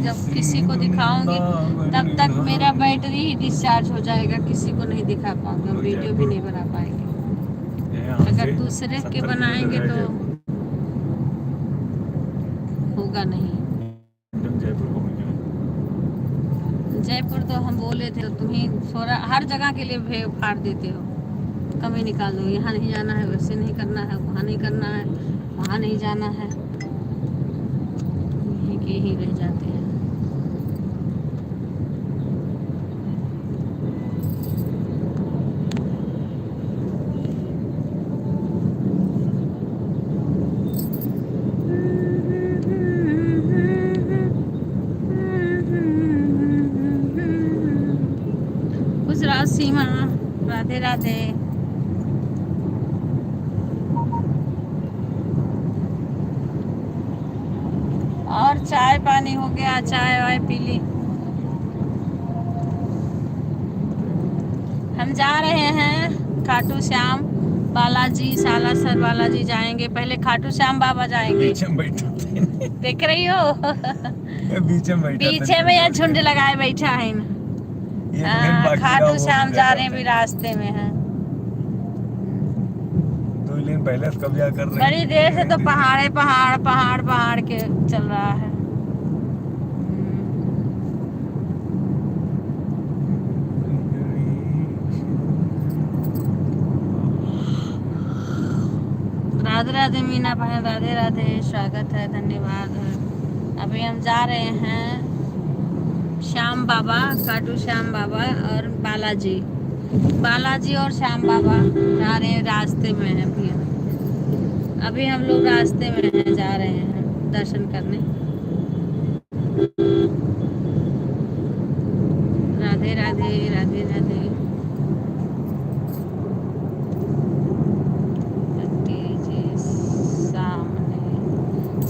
जब किसी को दिखाऊंगी तब तक मेरा बैटरी ही डिस्चार्ज हो जाएगा, किसी को नहीं दिखा पाऊंगा, वीडियो भी नहीं बना पाएंगे। अगर दूसरे के बनाएंगे तो होगा नहीं। जयपुर तो हम बोले थे, तुम ही थोड़ा हर जगह के लिए फाड़ देते हो, कमी निकाल दो। यहाँ नहीं जाना है, वैसे नहीं करना है, वहाँ नहीं करना है, वहाँ नहीं जाना है, यहीं के ही रह जाते हैं। खुश रहो सीमा, राधे राधे। और चाय पानी हो गया? चाय वाय पी ली? हम जा रहे हैं खाटू श्याम बालाजी, सालासर बालाजी जाएंगे। पहले खाटू श्याम बाबा जाएंगे। देख रही हो पीछे में यह झुंड लगाए बैठा है। खाटू श्याम जा रहे हैं, भी रास्ते में है। 2 लेन पहले कब्जा कर रहे हैं। बड़ी देर से तो पहाड़ पहाड़ पहाड़ पहाड़ के चल रहा है। राधे राधे मीना बहन, राधे राधे, स्वागत है, धन्यवाद। अभी हम जा रहे हैं श्याम बाबा, खाटू श्याम बाबा और बालाजी और श्याम बाबा जा रहे हैं, रास्ते में हैं। अभी हम लोग रास्ते में हैं, जा रहे हैं दर्शन करने। राधे राधे, राधे राधे।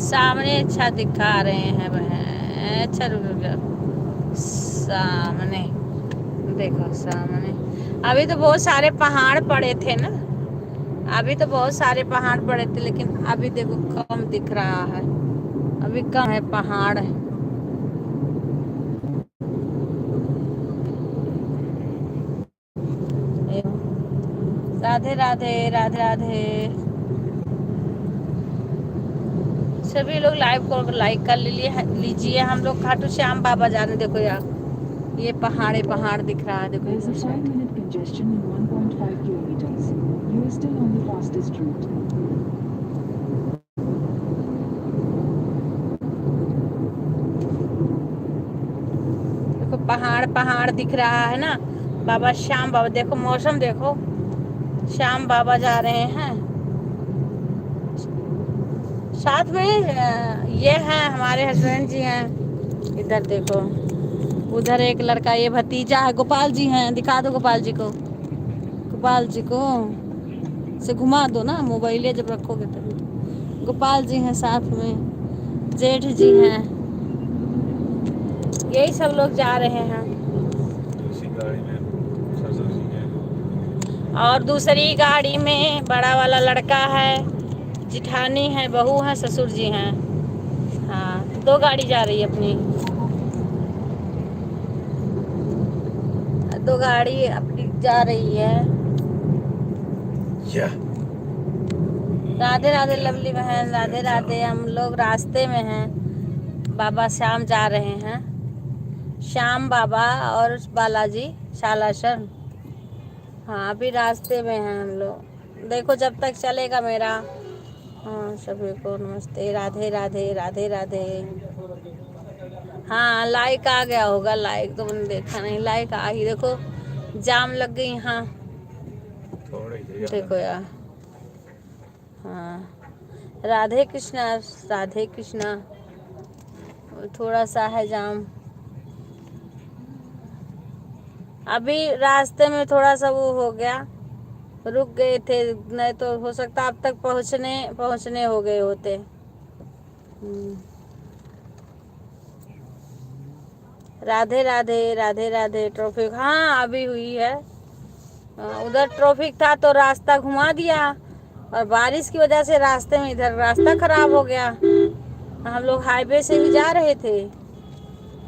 सामने अच्छा दिखा रहे हैं बहन। अच्छा रुक, सामने देखो, सामने अभी तो बहुत सारे पहाड़ पड़े थे ना, अभी तो बहुत सारे पहाड़ पड़े थे, लेकिन अभी देखो कम दिख रहा है, अभी कम है पहाड़ है। राधे राधे, राधे राधे। सभी लोग लाइव को लाइक कर लीजिए। हम लोग खाटू श्याम बाबा जाने। देखो यार, ये पहाड़ दिख रहा है, देखो। देखो पहाड़ दिख रहा है ना। बाबा श्याम बाबा, देखो मौसम देखो, श्याम बाबा जा रहे हैं। साथ में ये हैं हमारे हस्बैंड जी हैं। इधर देखो, उधर एक लड़का, ये भतीजा है, गोपाल जी हैं। दिखा दो गोपाल जी को, गोपाल जी को से घुमा दो ना, मोबाइल जब रखोगे तभी। गोपाल जी हैं साथ में, जेठ जी हैं, यही सब लोग जा रहे हैं। और दूसरी गाड़ी में बड़ा वाला लड़का है, जिठानी है, बहू है, ससुर जी हैं। हाँ, 2 गाड़ी जा रही है अपनी, 2 गाड़ी अपनी जा रही है। राधे राधे लवली बहन, राधे राधे। हम लोग रास्ते में हैं, बाबा श्याम जा रहे हैं, श्याम बाबा और बालाजी सालासर। हाँ, अभी रास्ते में हैं हम लोग। देखो जब तक चलेगा मेरा। हाँ, सभी को नमस्ते, राधे राधे, राधे राधे। हाँ, लाइक आ गया होगा, लाइक तो मैंने देखा नहीं, लाइक आ ही। देखो जाम लग गई यहाँ, देखो यार। हाँ, राधे कृष्णा, राधे कृष्णा। थोड़ा सा है जाम, अभी रास्ते में थोड़ा सा वो हो गया, रुक गए थे, नहीं तो हो सकता अब तक पहुंचने हो गए होते। राधे राधे, राधे राधे। ट्रैफिक, हाँ अभी हुई है। उधर ट्रैफिक था तो रास्ता घुमा दिया, और बारिश की वजह से रास्ते में इधर रास्ता खराब हो गया। हम लोग हाईवे से ही जा रहे थे,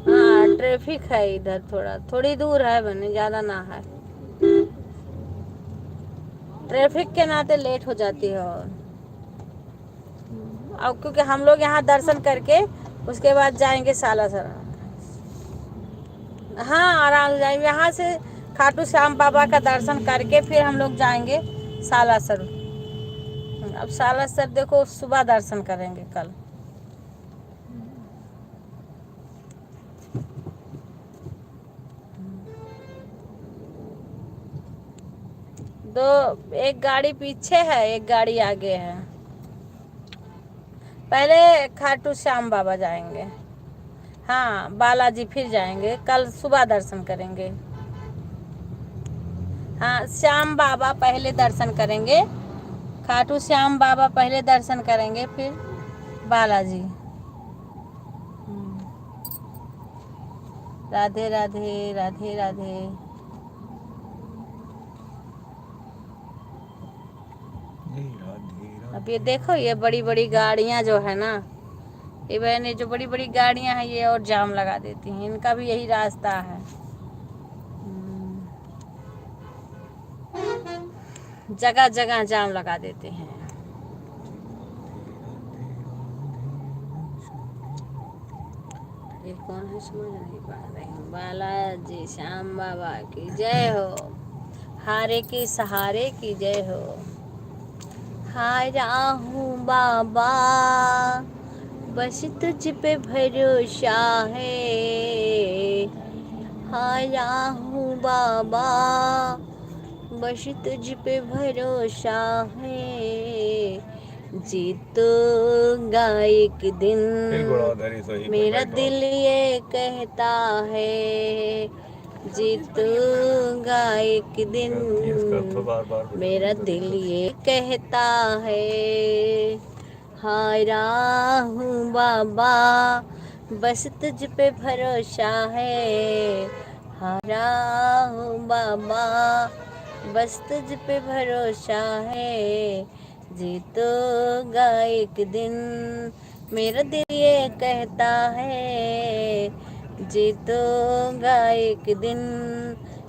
हाँ ट्रैफिक है इधर, थोड़ी दूर है बने, ज्यादा ना है। ट्रैफिक के नाते लेट हो जाती है। और अब क्योंकि हम लोग यहाँ दर्शन करके उसके बाद जाएंगे सालासर। हाँ आराम से जाएंगे यहाँ से, खाटू श्याम बाबा का दर्शन करके फिर हम लोग जाएंगे सालासर। अब सालासर देखो सुबह दर्शन करेंगे कल। एक गाड़ी पीछे है, एक गाड़ी आगे है। पहले खाटू श्याम बाबा जाएंगे, हाँ बालाजी फिर जाएंगे, कल सुबह दर्शन करेंगे। हाँ श्याम बाबा पहले दर्शन करेंगे, खाटू श्याम बाबा पहले दर्शन करेंगे, फिर बालाजी। राधे राधे राधे राधे। अब ये देखो ये बड़ी बड़ी गाड़ियां जो है ना, ये बहने जो बड़ी बड़ी गाड़ियां हैं ये और जाम लगा देती हैं, इनका भी यही रास्ता है। जगह जगह जाम लगा देते हैं। ये कौन है समझ नहीं पा रही हूँ। बालाजी श्याम बाबा की जय हो, हारे के सहारे की जय हो। हारा हूँ बाबा बस तुझ पे भरोसा है, हारा हूँ बाबा बस तुझ पे भरोसा है, जीतूंगा एक दिन मेरा दिल ये कहता है, जीतूंगा एक दिन मेरा दिल ये कहता है। हारा हूँ बाबा बस तुझ पे भरोसा है, हारा हूँ बाबा बस तुझ पे भरोसा है, जीतूंगा एक दिन मेरा दिल ये कहता है, जीतूंगा एक दिन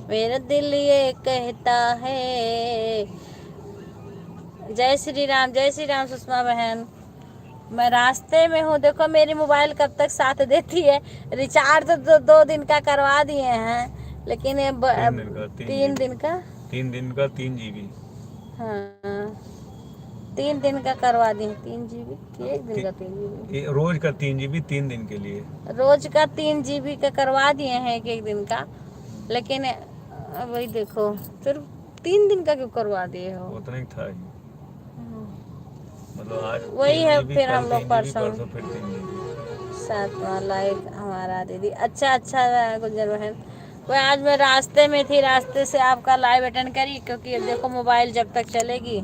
मेरा दिल ये कहता है। जय श्री राम सुषमा बहन। मैं रास्ते में हूँ, देखो मेरी मोबाइल कब तक साथ देती है। रिचार्ज तो 2 दिन का करवा दिए हैं, लेकिन ये 3 दिन का 3 GB। हाँ 3 दिन का करवा दिए, 3 GB कि 1 दिन का 3 GB? रोज का 3 GB 3 दिन के लिए। रोज का 3 GB का करवा दिए हैं, एक दिन का। लेकिन वही देखो फिर 3 दिन का क्यों करवा दिए हो? उतना ही था, मतलब आज वही है। फिर हम लोग परसों परसों फिर 3 GB। 7वां लाइक हमारा दीदी। अच्छा गुंजर बहन, वो आज मैं रास्ते में थी, रास्ते से आपका लाइव अटेंड करी, क्योंकि देखो मोबाइल जब तक चलेगी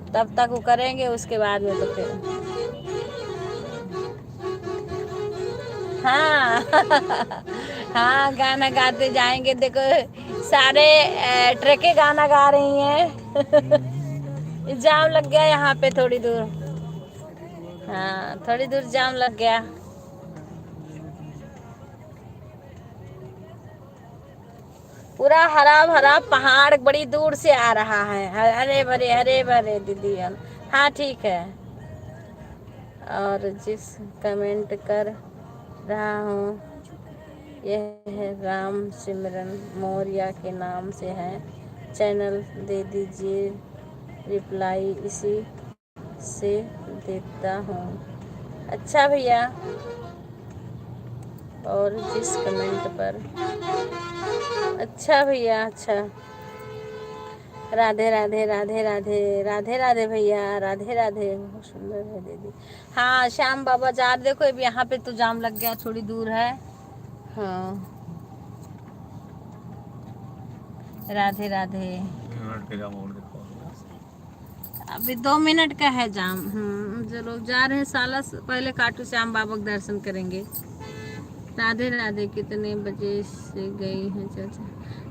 तब तक वो करेंगे, उसके बाद में तो फिर हाँ हाँ गाना गाते जाएंगे। देखो सारे ट्रकें गाना गा रही हैं। जाम लग गया यहाँ पे थोड़ी दूर, हाँ थोड़ी दूर जाम लग गया। पूरा हरा भरा पहाड़ बड़ी दूर से आ रहा है, हरे भरे दीदी। हाँ ठीक है। और जिस कमेंट कर रहा हूँ यह है राम सिमरन मौर्य के नाम से है, चैनल दे दीजिए, रिप्लाई इसी से देता हूँ। अच्छा भैया। और जिस कमेंट पर अच्छा भैया, अच्छा राधे राधे राधे राधे राधे राधे भैया, राधे राधे। बहुत सुंदर है दीदी। हाँ श्याम बाबा जा, देखो अब यहाँ पे तो जाम लग गया, थोड़ी दूर है। हाँ राधे राधे। अभी 2 मिनट का है जाम। चलो जा रहे हैं साला, पहले खाटू श्याम बाबा के दर्शन करेंगे। राधे राधे। कितने बजे से गई हैं चाचा?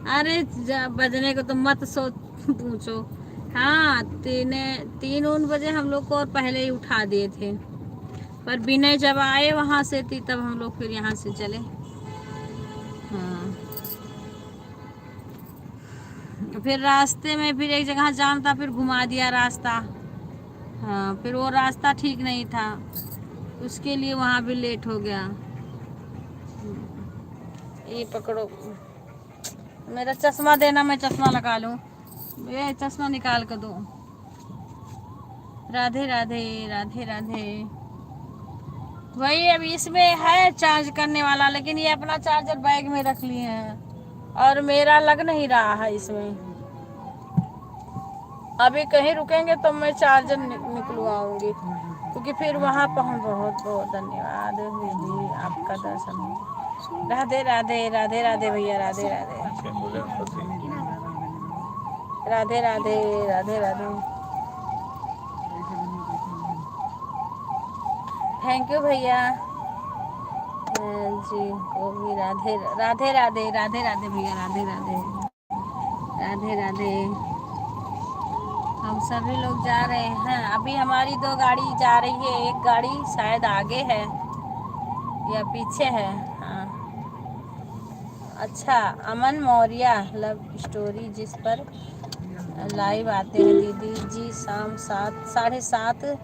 अरे बजने को तो मत पूछो। हाँ 3 बजे हम लोग को और पहले ही उठा दिए थे, पर विनय जब आए वहाँ से थी तब हम लोग फिर यहाँ से चले। हाँ, फिर रास्ते में फिर एक जगह जाम था, फिर घुमा दिया रास्ता। हाँ, फिर वो रास्ता ठीक नहीं था, उसके लिए वहाँ भी लेट हो गया। ये पकड़ो, मेरा चश्मा देना, मैं चश्मा लगा लूँ। ये चश्मा निकाल कर दो। राधे राधे राधे राधे। वही अब इसमें है चार्ज करने वाला, लेकिन ये अपना चार्जर बैग में रख लिए हैं और मेरा लग नहीं रहा है इसमें। अभी कहीं रुकेंगे तो मैं चार्जर निकलवाऊंगी, क्योंकि फिर वहाँ पहुँच। बहुत बहुत धन्यवाद दीदी, आपका दर्शन। राधे राधे राधे राधे भैया, राधे राधे राधे राधे राधे राधे। थैंक यू भैया जी को भी राधे राधे राधे राधे राधे भैया, राधे राधे राधे राधे। हम सभी लोग जा रहे हैं। अभी हमारी 2 गाड़ी जा रही है, एक गाड़ी शायद आगे है या पीछे है। हाँ, अच्छा, अमन मौर्य लव स्टोरी, जिस पर लाइव आते हैं दीदी जी शाम 7:30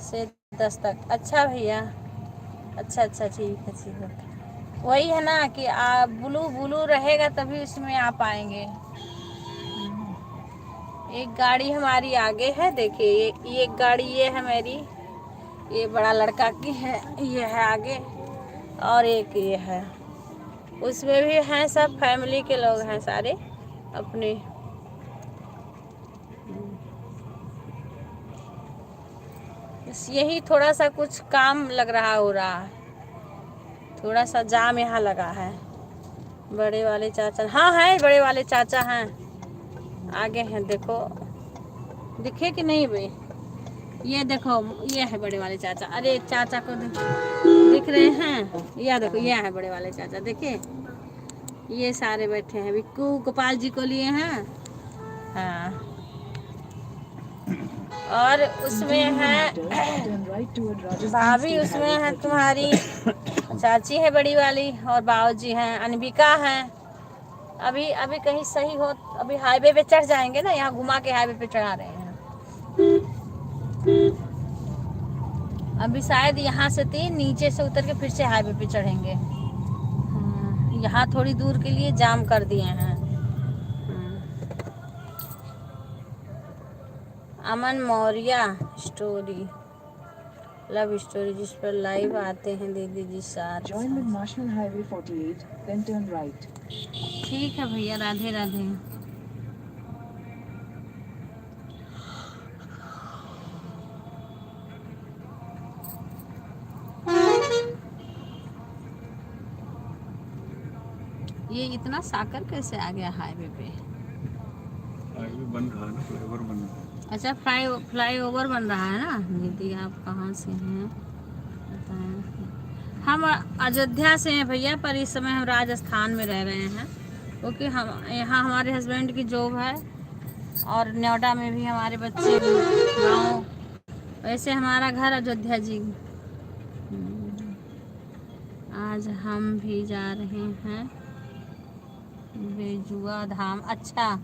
से 10 तक। अच्छा भैया, अच्छा ठीक है ठीक है। वही है ना कि ब्लू रहेगा तभी उसमें आप आएंगे। एक गाड़ी हमारी आगे है, देखिए ये एक गाड़ी ये है मेरी, ये बड़ा लड़का की है, ये है आगे, और एक ये है, उसमें भी हैं, सब फैमिली के लोग हैं सारे अपने। बस यही थोड़ा सा कुछ काम लग रहा हो रहा है, थोड़ा सा जाम यहाँ लगा है। बड़े वाले चाचा, हाँ है, बड़े वाले चाचा हैं, आगे हैं, देखो दिखे कि नहीं भाई, ये देखो, ये है बड़े वाले चाचा। अरे चाचा को दिख रहे हैं, यह देखो, ये है बड़े वाले चाचा, देखिए ये सारे बैठे हैं। बिक्कू गोपाल जी को लिए हैं। हाँ, और उसमें है भाभी, उसमें है तुम्हारी चाची है बड़ी वाली, और बाबूजी हैं, अनबिका हैं। अभी कहीं सही हो, अभी हाईवे पे चढ़ जाएंगे ना, यहाँ घुमा के हाईवे पे चढ़ा रहे हैं। अभी शायद यहाँ से 3 नीचे से उतर के फिर से हाईवे पे चढ़ेंगे। यहाँ थोड़ी दूर के लिए जाम कर दिए हैं। अमन मौर्य स्टोरी, लव स्टोरी, जिस पर लाइव आते हैं दीदी जी साथ। ठीक है भैया, राधे राधे। ये इतना साकर कैसे आ गया हाईवे पे? हाईवे बन रहा है ना, फ्लाईओवर बन रहा है। अच्छा, फ्लाईओवर बन रहा है ना। दीदी आप कहाँ से हैं बताएं। हम अयोध्या से हैं भैया, पर इस समय हम राजस्थान में रह रहे हैं, क्योंकि हम यहाँ हमारे हस्बैंड की जॉब है, और नोएडा में भी हमारे बच्चे गाँव। वैसे हमारा घर अयोध्या जी। आज हम भी जा रहे हैं बेजुआ धाम। अच्छा,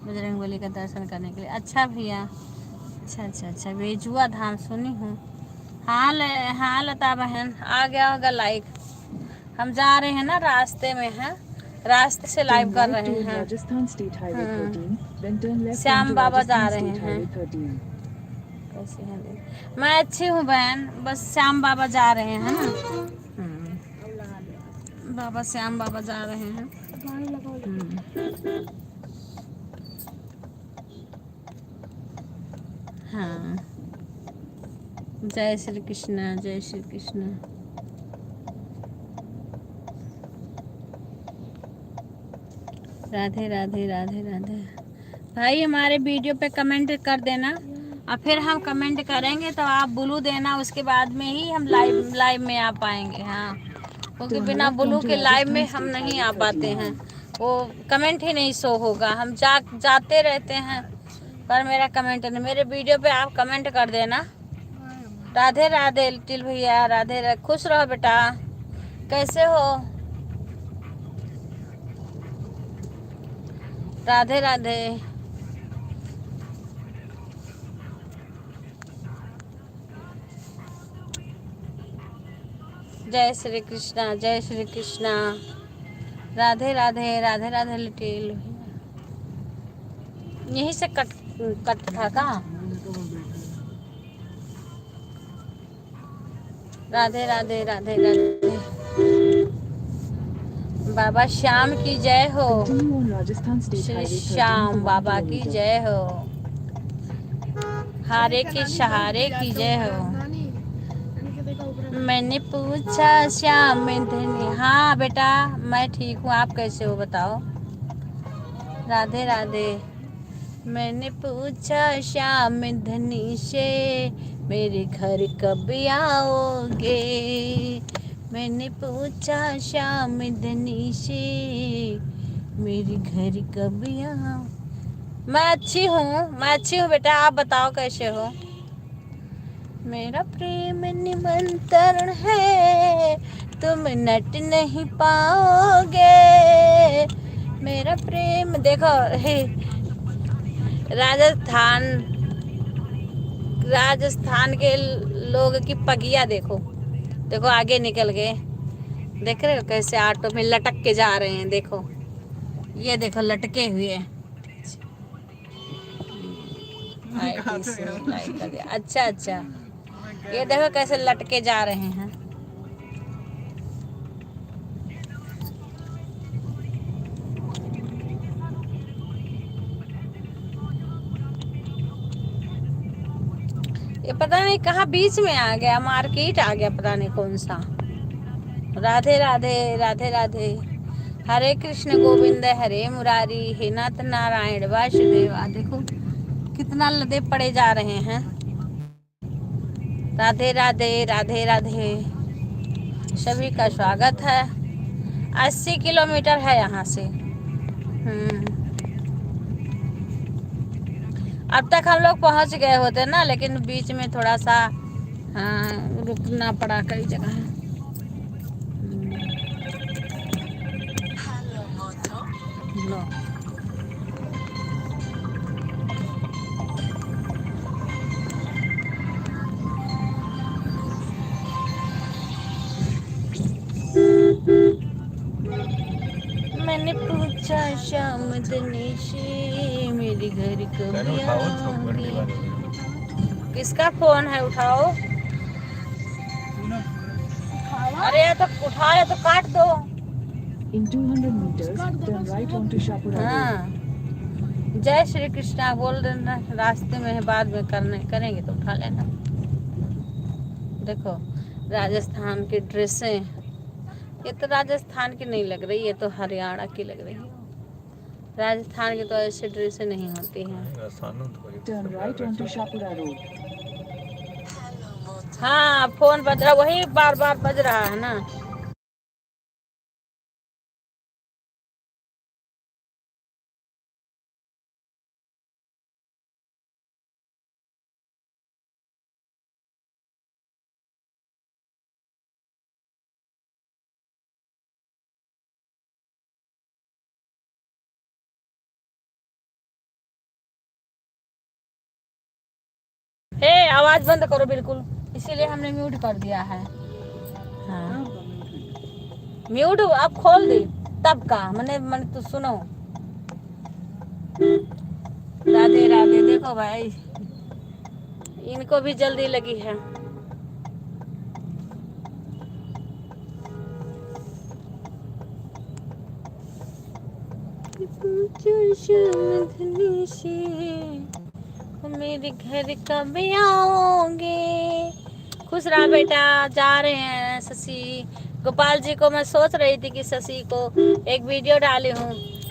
बजरंगबली का दर्शन करने के लिए। अच्छा भैया, अच्छा, बेजुआ धाम सुनी हूँ। हाँ लता बहन, आ गया होगा लाइक। हम जा रहे हैं ना, रास्ते में हैं, रास्ते से लाइव कर रहे हैं। श्याम बाबा जा रहे हैं। कैसे हैं? मैं अच्छी हूँ बहन, बस श्याम बाबा जा रहे हैं ना। बाबा श्याम बाबा जा रहे हैं। हाँ, जय श्री कृष्ण, जय श्री कृष्ण। राधे राधे राधे राधे। भाई हमारे वीडियो पे कमेंट कर देना, और फिर हम कमेंट करेंगे तो आप ब्लू देना, उसके बाद में ही हम लाइव में आ पाएंगे। हाँ, क्योंकि बिना ब्लू के लाइव में हम नहीं आ पाते हैं, वो कमेंट ही नहीं शो होगा। हम जाते रहते हैं, पर मेरा कमेंट नहीं। मेरे वीडियो पे आप कमेंट कर देना। राधे राधे लिटिल भैया, राधे राधे। खुश रहो बेटा, कैसे हो? राधे राधे। जय श्री कृष्णा, जय श्री कृष्णा। राधे राधे, राधे राधे लिटिल। यहीं से कट कट था का? राधे राधे, राधे राधे। बाबा श्याम की जय हो। श्री श्याम बाबा की जय हो। हारे की सहारे की जय हो। मैंने पूछा श्याम धनी। हाँ बेटा मैं ठीक हूँ, आप कैसे हो बताओ? राधे राधे। मैंने पूछा श्याम धनी से मेरे घर कब आओगे। मैंने पूछा श्याम धनी से मेरे घर कब आओ। मैं अच्छी हूँ बेटा, आप बताओ कैसे हो? मेरा प्रेम निमंत्रण है, तुम नट नहीं पाओगे। मेरा प्रेम देखो हे, राजस्थान के लोग की पगिया देखो, देखो आगे निकल गए। देख रहे हो कैसे ऑटो में लटक के जा रहे हैं? देखो ये देखो लटके हुए। लाइक कर दिया। अच्छा अच्छा, ये देखो कैसे लटके जा रहे हैं। ये पता नहीं कहाँ बीच में आ गया, मार्केट आ गया, पता नहीं कौन सा। राधे राधे, राधे राधे। हरे कृष्ण गोविंद हरे मुरारी, हे नाथ नारायण वासुदेवा। देखो कितना लदे पड़े जा रहे हैं। राधे राधे, राधे राधे। सभी का स्वागत है। 80 किलोमीटर है यहाँ से। अब तक हम लोग पहुँच गए होते ना, लेकिन बीच में थोड़ा सा रुकना पड़ा कई जगह। लो मैंने पूछा श्याम धनी से मेरे घर कब आओगे। किसका फोन है? उठाओ। अरे या तो उठाओ या तो काट दो। In 200 meters, turn right onto Shapura Road. हाँ जय श्री कृष्णा बोल रहे, रास्ते में है, बाद में करेंगे तो उठा लेना। देखो राजस्थान की ड्रेसें, ये तो राजस्थान की नहीं लग रही, ये तो हरियाणा की लग रही है। राजस्थान की तो ऐसी ड्रेसें नहीं होती हैं। Turn right onto Shapura Road. हाँ फोन बज रहा, वही बार बार बज रहा है ना। हे आवाज बंद करो बिल्कुल, इसीलिए हमने म्यूट कर दिया है। हाँ म्यूट अब खोल दी तब का मैंने तो सुनो। राधे राधे। देखो भाई इनको भी जल्दी लगी है। मेरे घर कब आओगे। खुश रहा बेटा। जा रहे हैं शशि गोपाल जी को। मैं सोच रही थी कि शशि को एक वीडियो डाली हूँ,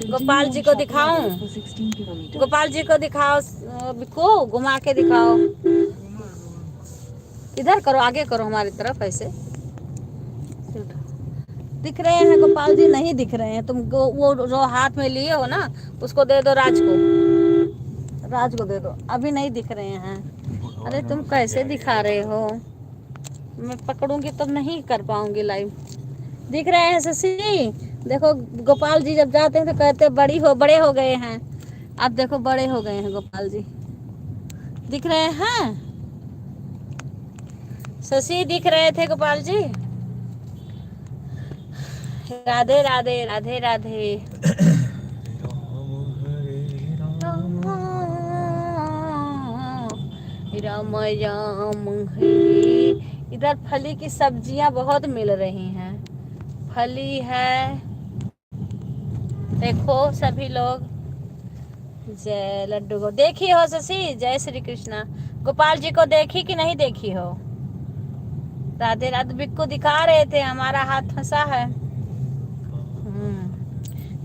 गोपाल जी को दिखाऊं। गोपाल जी को दिखाओ, को घुमा के दिखाओ। इधर करो, आगे करो हमारी तरफ, ऐसे दिख रहे हैं गोपाल जी? नहीं दिख रहे हैं। तुम वो जो हाथ में लिए हो ना, उसको दे दो राज को, राज को दे दो। अभी नहीं दिख रहे हैं। अरे तुम कैसे दिखा रहे हो? मैं पकड़ूंगी तो नहीं कर पाऊंगी लाइव। दिख रहे हैं शशि? देखो गोपाल जी जब जाते हैं तो कहते बड़े हो गए हैं। अब देखो बड़े हो गए हैं गोपाल जी, दिख रहे हैं? शशि दिख रहे थे गोपाल जी? राधे राधे राधे राधे। राम राम हरे। इधर फली की सब्जियां बहुत मिल रही हैं, फली है, देखो सभी लोग। जय लड्डू को देखी हो शशि? जय श्री कृष्णा। गोपाल जी को देखी कि नहीं देखी हो? राधे राधे। बिक्कू दिखा रहे थे, हमारा हाथ फंसा है।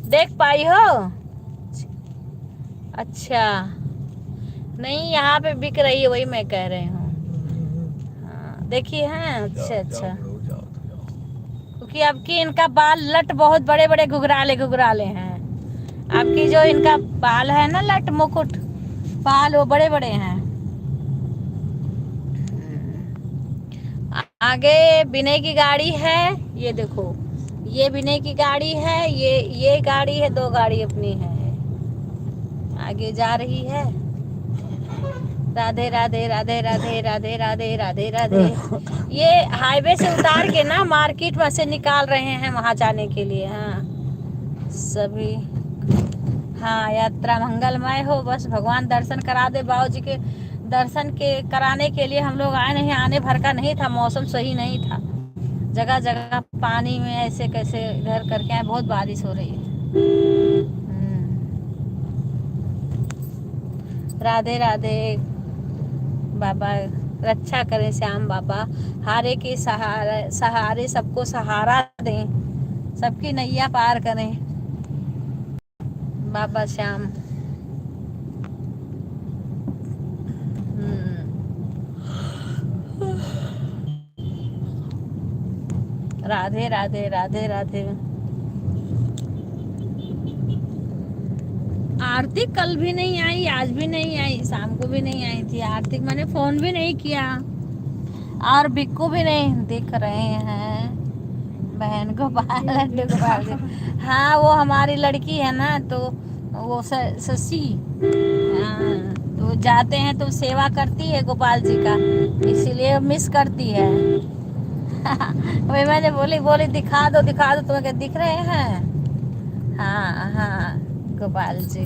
देख पाई हो? अच्छा, नहीं यहाँ पे बिक रही है, वही मैं कह रही हूँ। हाँ, देखी है? अच्छा अच्छा। क्योंकि आपकी इनका बाल लट बहुत बड़े बड़े घुघराले घुघराले हैं। आपकी जो इनका बाल है ना, लट मुकुट बाल, वो बड़े बड़े हैं। आगे विनय की गाड़ी है, ये देखो, ये विनय की गाड़ी है, ये गाड़ी है, दो गाड़ी अपनी है, आगे जा रही है। राधे राधे राधे राधे राधे राधे राधे राधे। ये हाईवे से उतार के ना मार्केट में से निकाल रहे हैं वहां जाने के लिए। हाँ सभी, हाँ यात्रा मंगलमय हो, बस भगवान दर्शन करा दे। बाबू जी के दर्शन के कराने के लिए हम लोग आए, नहीं आने भर का नहीं था, मौसम सही नहीं था, जगह जगह पानी में ऐसे कैसे इधर करके आए, बहुत बारिश हो रही है। राधे राधे। बाबा रक्षा करें, श्याम बाबा हारे के सहारे सबको सहारा दें, सबकी नैया पार करें बाबा श्याम। राधे राधे राधे राधे। आरती कल भी नहीं आई, आज भी नहीं आई, शाम को भी नहीं आई थी आरती। मैंने फोन भी नहीं किया, और बिक्कू भी नहीं दिख रहे हैं। बहन गोपाल लड्डू गोपाल जी, हाँ वो हमारी लड़की है ना, तो वो शशि, हाँ तो जाते हैं तो सेवा करती है गोपाल जी का, इसीलिए मिस करती है। वही मैंने बोली दिखा दो तुम्हें, क्या दिख रहे हैं? हाँ हाँ गोपाल जी,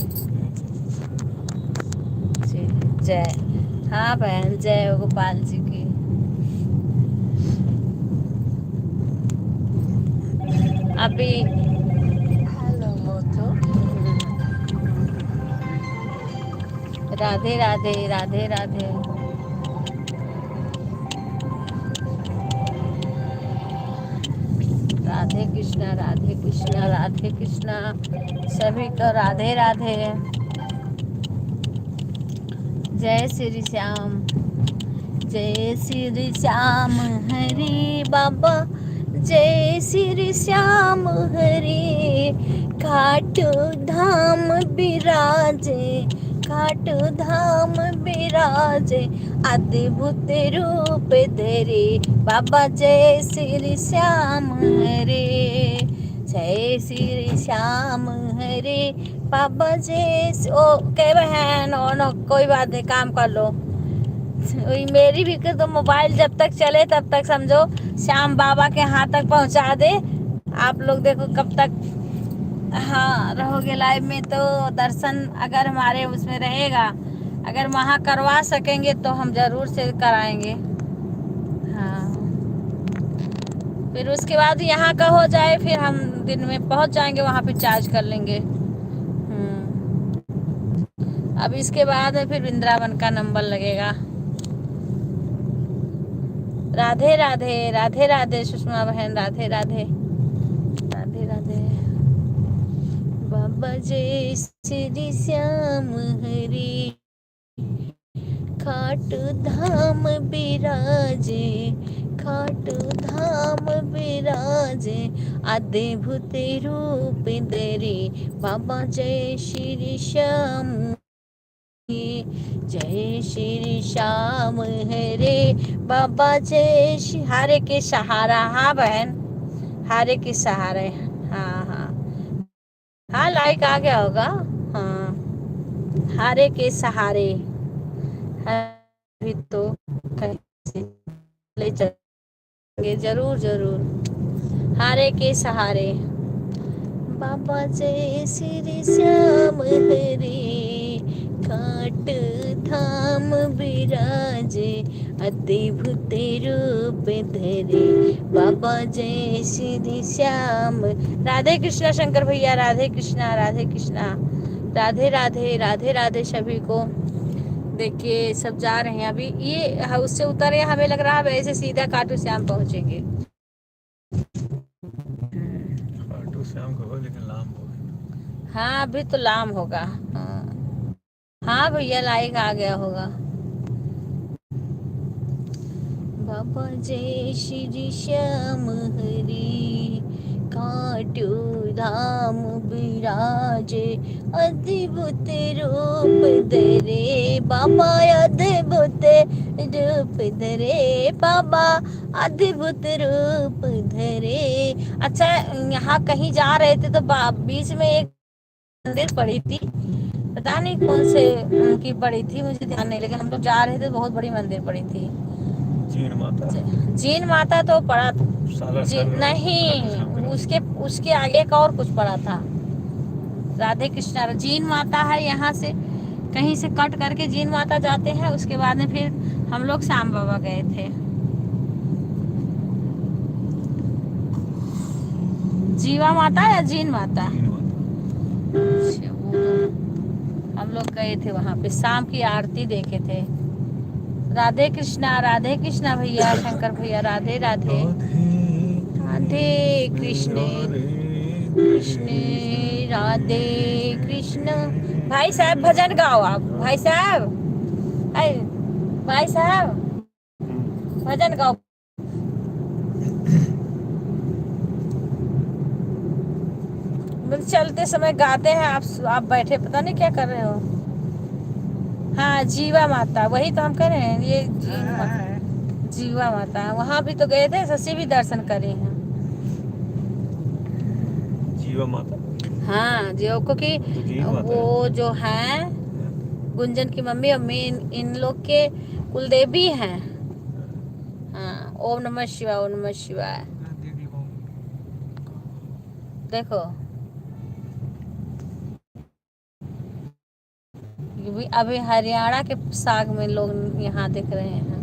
जी जय। हाँ बहन, जय गोपाल जी की। अभी हेलो मोटो। राधे राधे राधे राधे। राधे कृष्णा राधे कृष्णा राधे कृष्णा, सभी को राधे राधे। जय श्री श्याम, जय श्री श्याम हरे बाबा, जय श्री श्याम हरे। खाटू धाम बिराजे, खाटू धाम बिराजे, अद्भुत रूप धरे बाबा, जय श्री श्याम हरे, जय श्री श्याम हरे बाबा, जय। ओ कह बहन, नो कोई बात नहीं, काम कर लो। मेरी भी तो मोबाइल जब तक चले तब तक समझो श्याम बाबा के हाथ तक पहुंचा दे। आप लोग देखो कब तक हाँ रहोगे लाइव में, तो दर्शन अगर हमारे उसमें रहेगा, अगर वहाँ करवा सकेंगे तो हम जरूर से कराएंगे। हाँ फिर उसके बाद यहाँ का हो जाए, फिर हम दिन में पहुँच जाएंगे वहाँ पे, चार्ज कर लेंगे। अब इसके बाद फिर वृंदावन का नंबर लगेगा। राधे राधे राधे राधे सुषमा बहन, राधे राधे राधे राधे। बाबा जय श्री श्याम हरे, खाटू धाम बिराजे, खाटू धाम बिराजे, अद्भुत रूप धरे बाबा, जय श्री श्याम, जय श्री श्याम हरे बाबा, जय श्री हारे के सहारा। हाँ बहन, हारे के सहारे। हाँ हाँ हाँ, लाइक आ गया होगा। हाँ हारे के सहारे है भी तो कहीं से ले चलेंगे जरूर जरूर। हारे के सहारे बाबा जय श्री श्याम हरे, काट धाम विराजे, अद्भुत रूप धरे, बाबा जय श्री श्याम। राधे कृष्णा शंकर भैया, राधे कृष्णा राधे कृष्णा, राधे राधे राधे राधे सभी को। देखिए सब जा रहे हैं अभी, ये उससे उतरे, हमें लग रहा है वैसे सीधा खाटू श्याम पहुंचेंगे। खाटू श्याम का हो लेकिन लाम हो गया। हाँ अभी तो लाम होगा। हाँ भैया लाइक आ गया होगा। बाबा जय श्री श्याम हरे, काटू धाम विराजे, अद्भुत रूप धरे, बाबा अद्भुत रूप धरे, बाबा अद्भुत रूप धरे। अच्छा यहाँ कहीं जा रहे थे तो बीच में एक मंदिर पड़ी थी, पता नहीं कौन से उनकी पड़ी थी, मुझे ध्यान नहीं, लेकिन हम लोग जा रहे थे बहुत बड़ी मंदिर पड़ी थी। जीन माता, जीन माता तो पड़ा नहीं, उसके आगे का और कुछ पड़ा था। राधे कृष्णा जीन माता है, यहाँ से कहीं से कट करके जीन माता जाते हैं, उसके बाद में फिर हम लोग श्याम बाबा गए थे। जीवा माता या जीन माता? अच्छा, हम लोग गए थे वहां पे, शाम की आरती देखे थे। राधे कृष्णा भैया, शंकर भैया, राधे राधे राधे कृष्ण कृष्ण राधे कृष्ण। भाई साहब भजन गाओ आप, भाई साहब, भाई साहब भजन गाओ। चलते समय गाते हैं, आप बैठे पता नहीं क्या कर रहे हो। हाँ जीवा माता, वही तो हम कर रहे हैं, ये जीवा माता। वहां भी तो गए थे, शशि भी दर्शन करे हैं। जीवा माता, हाँ जो क्योंकि वो जो है गुंजन की मम्मी अम्मी इन लोग के कुलदेवी हैं। हाँ ओम नमः शिवाय, ओम नमः शिवाय। देखो अभी हरियाणा के साग में लोग यहाँ दिख रहे हैं।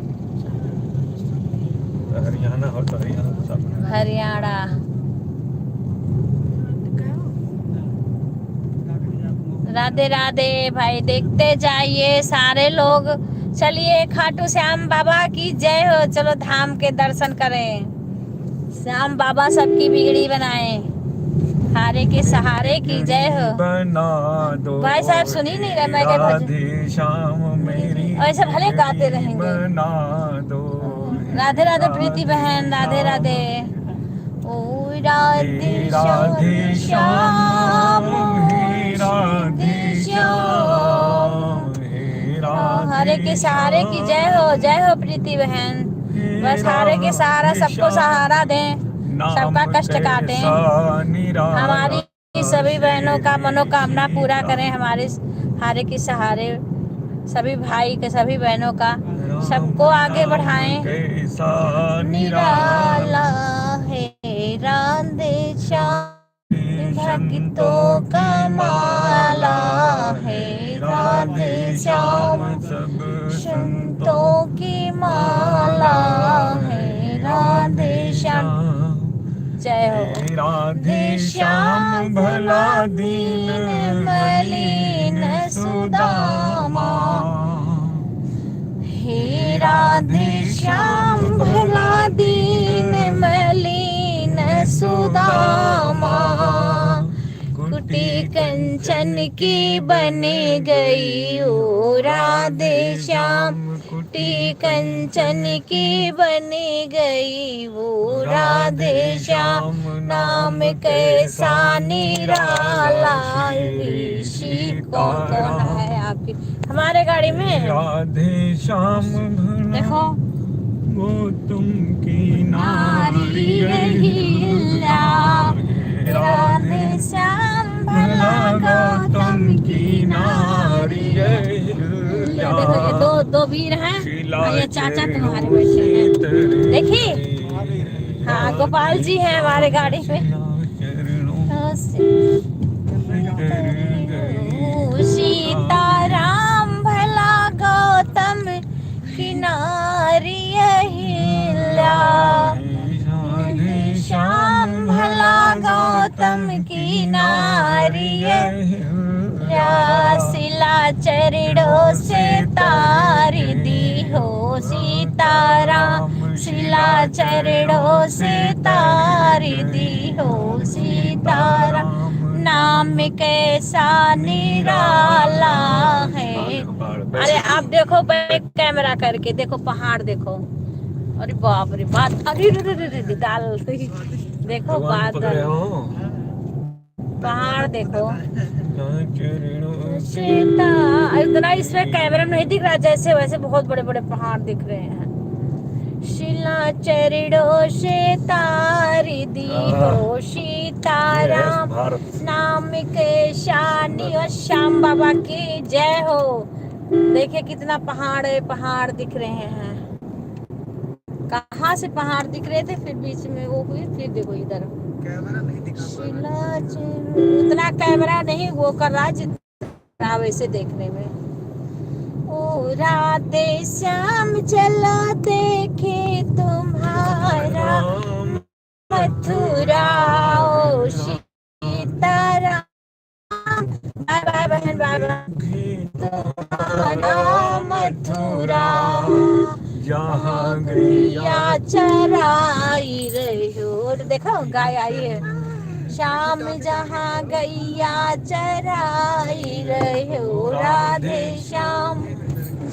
हरियाणा हो तो हरियाणा। राधे राधे भाई, देखते जाइए सारे लोग। चलिए खाटू श्याम बाबा की जय हो, चलो धाम के दर्शन करें, श्याम बाबा सबकी बिगड़ी बनाए, हारे के सहारे की जय हो। भाई साहब सुन ही नहीं रहे, मैं क्या भजन ऐसे भले गाते रहेंगे। राधे राधे प्रीति बहन, राधे राधे। ओ राधे राधे श्याम, राधे श्याम, हारे के सहारे की जय हो प्रीति बहन। बस हारे के सहारा, सबको सहारा दें, सबका कष्ट काटें, हमारी सभी बहनों का मनोकामना पूरा करें, हमारे हारे के सहारे सभी भाई के, सभी बहनों का, सबको आगे बढ़ाएं। निराला है राधे श्याम, भक्तों का माला है राधे श्याम, संतों की माला है राधे श्याम। जय हो राधे श्याम, भला दीन मलिन सुदामा, हे राधे श्याम, भला दीन मलिन सुदामा, कुटी कंचन की बनी गई ओ राधे श्याम, कुटी कंचन की बनी गई वो राधे श्याम, नाम कैसा निराला। ऋषि कौन कौन है आपकी हमारे गाड़ी में? राधे श्याम, देखो वो तुम की नारी रहीला, राधे श्याम भला गौतम की नारी दो वीर हैं और ये चाचा तुम्हारे बैठे हैं, देखिए। हाँ, गोपाल जी हैं हमारे गाड़ी में। सीताराम भला गौतम किनारी हिल्या, श्याम भला गौतम किनारी हिल्या, शिला चरणों से तार दी हो सीताराम, शिला चरणों से तार दी हो सीताराम, नाम कैसा निराला है। अरे आप देखो बैक कैमरा करके देखो, पहाड़ देखो, अरे बाप रे बात, अरे डाल देखो बादल, पहाड़ देखो। सीता इतना इसमें कैमरा में नहीं दिख रहा, जैसे वैसे बहुत बड़े बड़े पहाड़ दिख रहे हैं। शिला चरणों से तार दी हो सीताराम, नाम के शानी और श्याम बाबा की जय हो। देखिए कितना पहाड़ है, पहाड़ दिख रहे हैं। कहाँ से पहाड़ दिख रहे थे, फिर बीच में वो हुई, फिर देखो इधर कैमरा नहीं दिखा, उतना कैमरा नहीं वो कर रहा जितना वैसे देखने में। ओ राधे श्याम चलो देखे तुम्हारा मथुरा, ओ सीताराम, बाय बाय बहन, बाय बाय, तुम्हारा मथुरा, जहाँ गैया चराई रही हो, देखो गाय आई है। शाम जहाँ गैया चराई रहे हो, राधे श्याम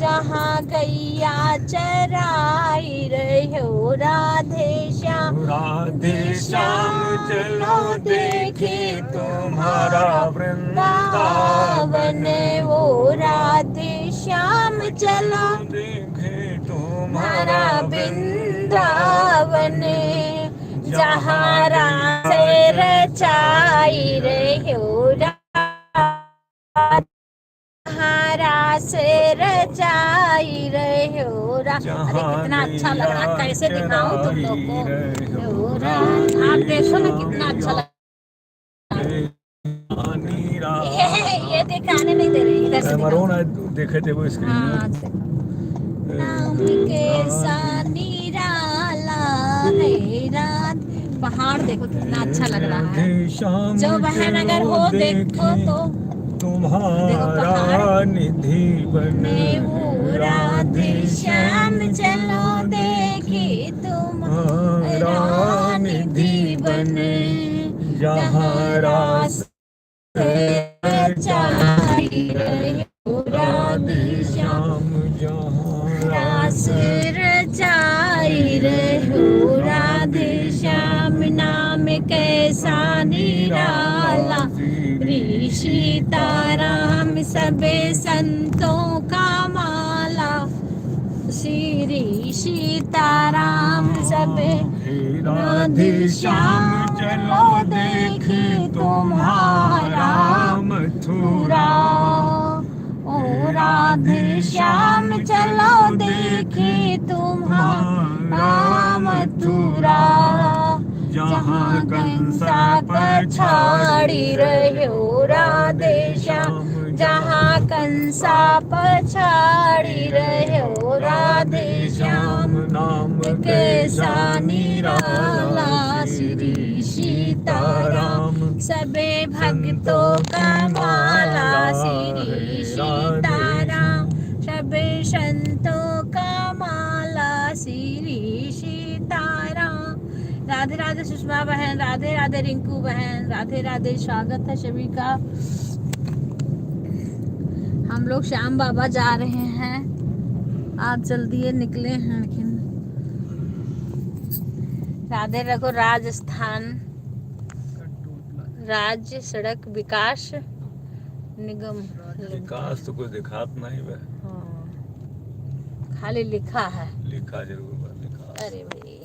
जहाँ गैया चराई रहे हो, राधे श्याम, राधे श्याम चलो देखे तुम्हारा वृंदावन, वो राधे श्याम चलो देखे तुम्हारा वृंदावन, जहाँ रास रचाई रहे हो, जहाँ रास रचाई रहे हो। अरे कितना अच्छा लग रहा, कैसे दिखाऊं तुम लोग को, आप देखो ना कितना अच्छा लग ये दिखाने नहीं दे रही, इधर से देखे थे वो स्क्रीन नाम कैसा निराला है, रात पहाड़ देखो कितना अच्छा लग रहा है। जो बहन अगर हो देखो तो तुम्हारा निधि बने, वो राधे श्याम चलो देखे तुम्हारा निधि बने, जहाँ रास रचाई रहे हो, राधे श्याम रास रचाई रहे हो, राधे श्याम, नाम कैसा निराला, श्री सीताराम सबे संतों का माला, श्री सीताराम सबे, राधे श्याम चलो देखे तुम्हारा मथुरा, ओ राधे श्याम चलो देखे तुम्हारा मथुरा, जहाँ कंसा पछाड़ी रहे हो, राधे श्याम, जहाँ कंसा पछाड़ी रहे हो, राधे श्याम, नाम कैसा निराला, श्री सीताराम सबे भक्तों का माला, श्री सीताराम सबे संतों का माला, श्री सीताराम। राधे राधे सुषमा बहन, राधे राधे रिंकू बहन, राधे राधे, स्वागत है सभी का। हम लोग श्याम बाबा जा रहे हैं, आज जल्दी निकले हैं, लेकिन राधे रघु राजस्थान राज्य सड़क विकास निगम, विकास तो कोई दिखात नहीं है, खाली लिखा है, लिखा जरूर लिखा। अरे भाई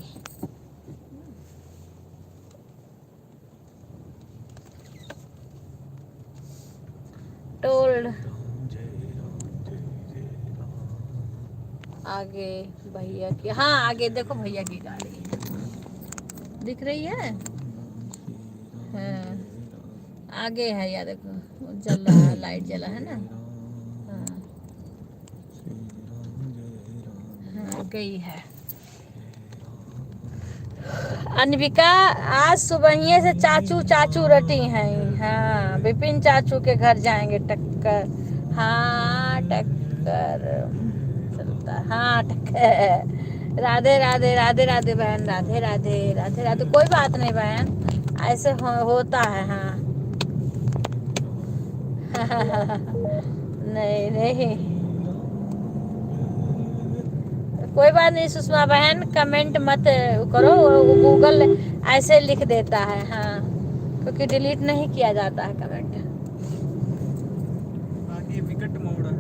टोल्ड आगे भैया की, हाँ आगे देखो भैया की गाड़ी है, दिख रही है। हाँ आगे है यार, देखो वो जल रहा है, लाइट जला है ना। हाँ हाँ गई है। अनविका आज सुबह ही से चाचू चाचू रटी हैं। हाँ विपिन चाचू के घर जाएंगे, टक्कर। हाँ टक्कर चलता, हाँ टक्कर। राधे राधे राधे राधे बहन, राधे राधे राधे राधे। कोई बात नहीं बहन, ऐसे होता है। हाँ नहीं नहीं कोई बात नहीं सुषमा बहन, कमेंट मत करो, वो गूगल ऐसे लिख देता है। हाँ क्योंकि डिलीट नहीं किया जाता है कमेंट। आगे विकट मोड़ है।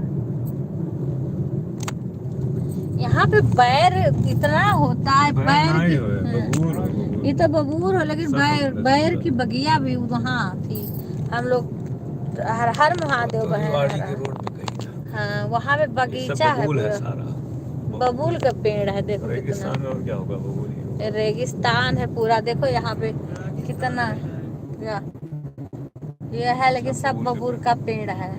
यहाँ पे बैर इतना होता है, बैर नहीं की, होए, हाँ, बबूर हो, बबूर। ये तो बबूर हो, लेकिन सब बैर होता है, बैर सब की बगिया भी वहाँ थी। हम लोग हर हर महादेव तो बहन, रेवाड़ी के रोड पे कहीं था। हाँ वहाँ पे ये सब बगीचा है बबूल है पूरा, सारा। बबूल का पेड़ है। देखो कितना रेगिस्तान में और क्या होगा, बबूल ही होगा। रेगिस्तान है पूरा। देखो यहाँ पे कितना ये है, लेकिन सब बबूल का पेड़ है।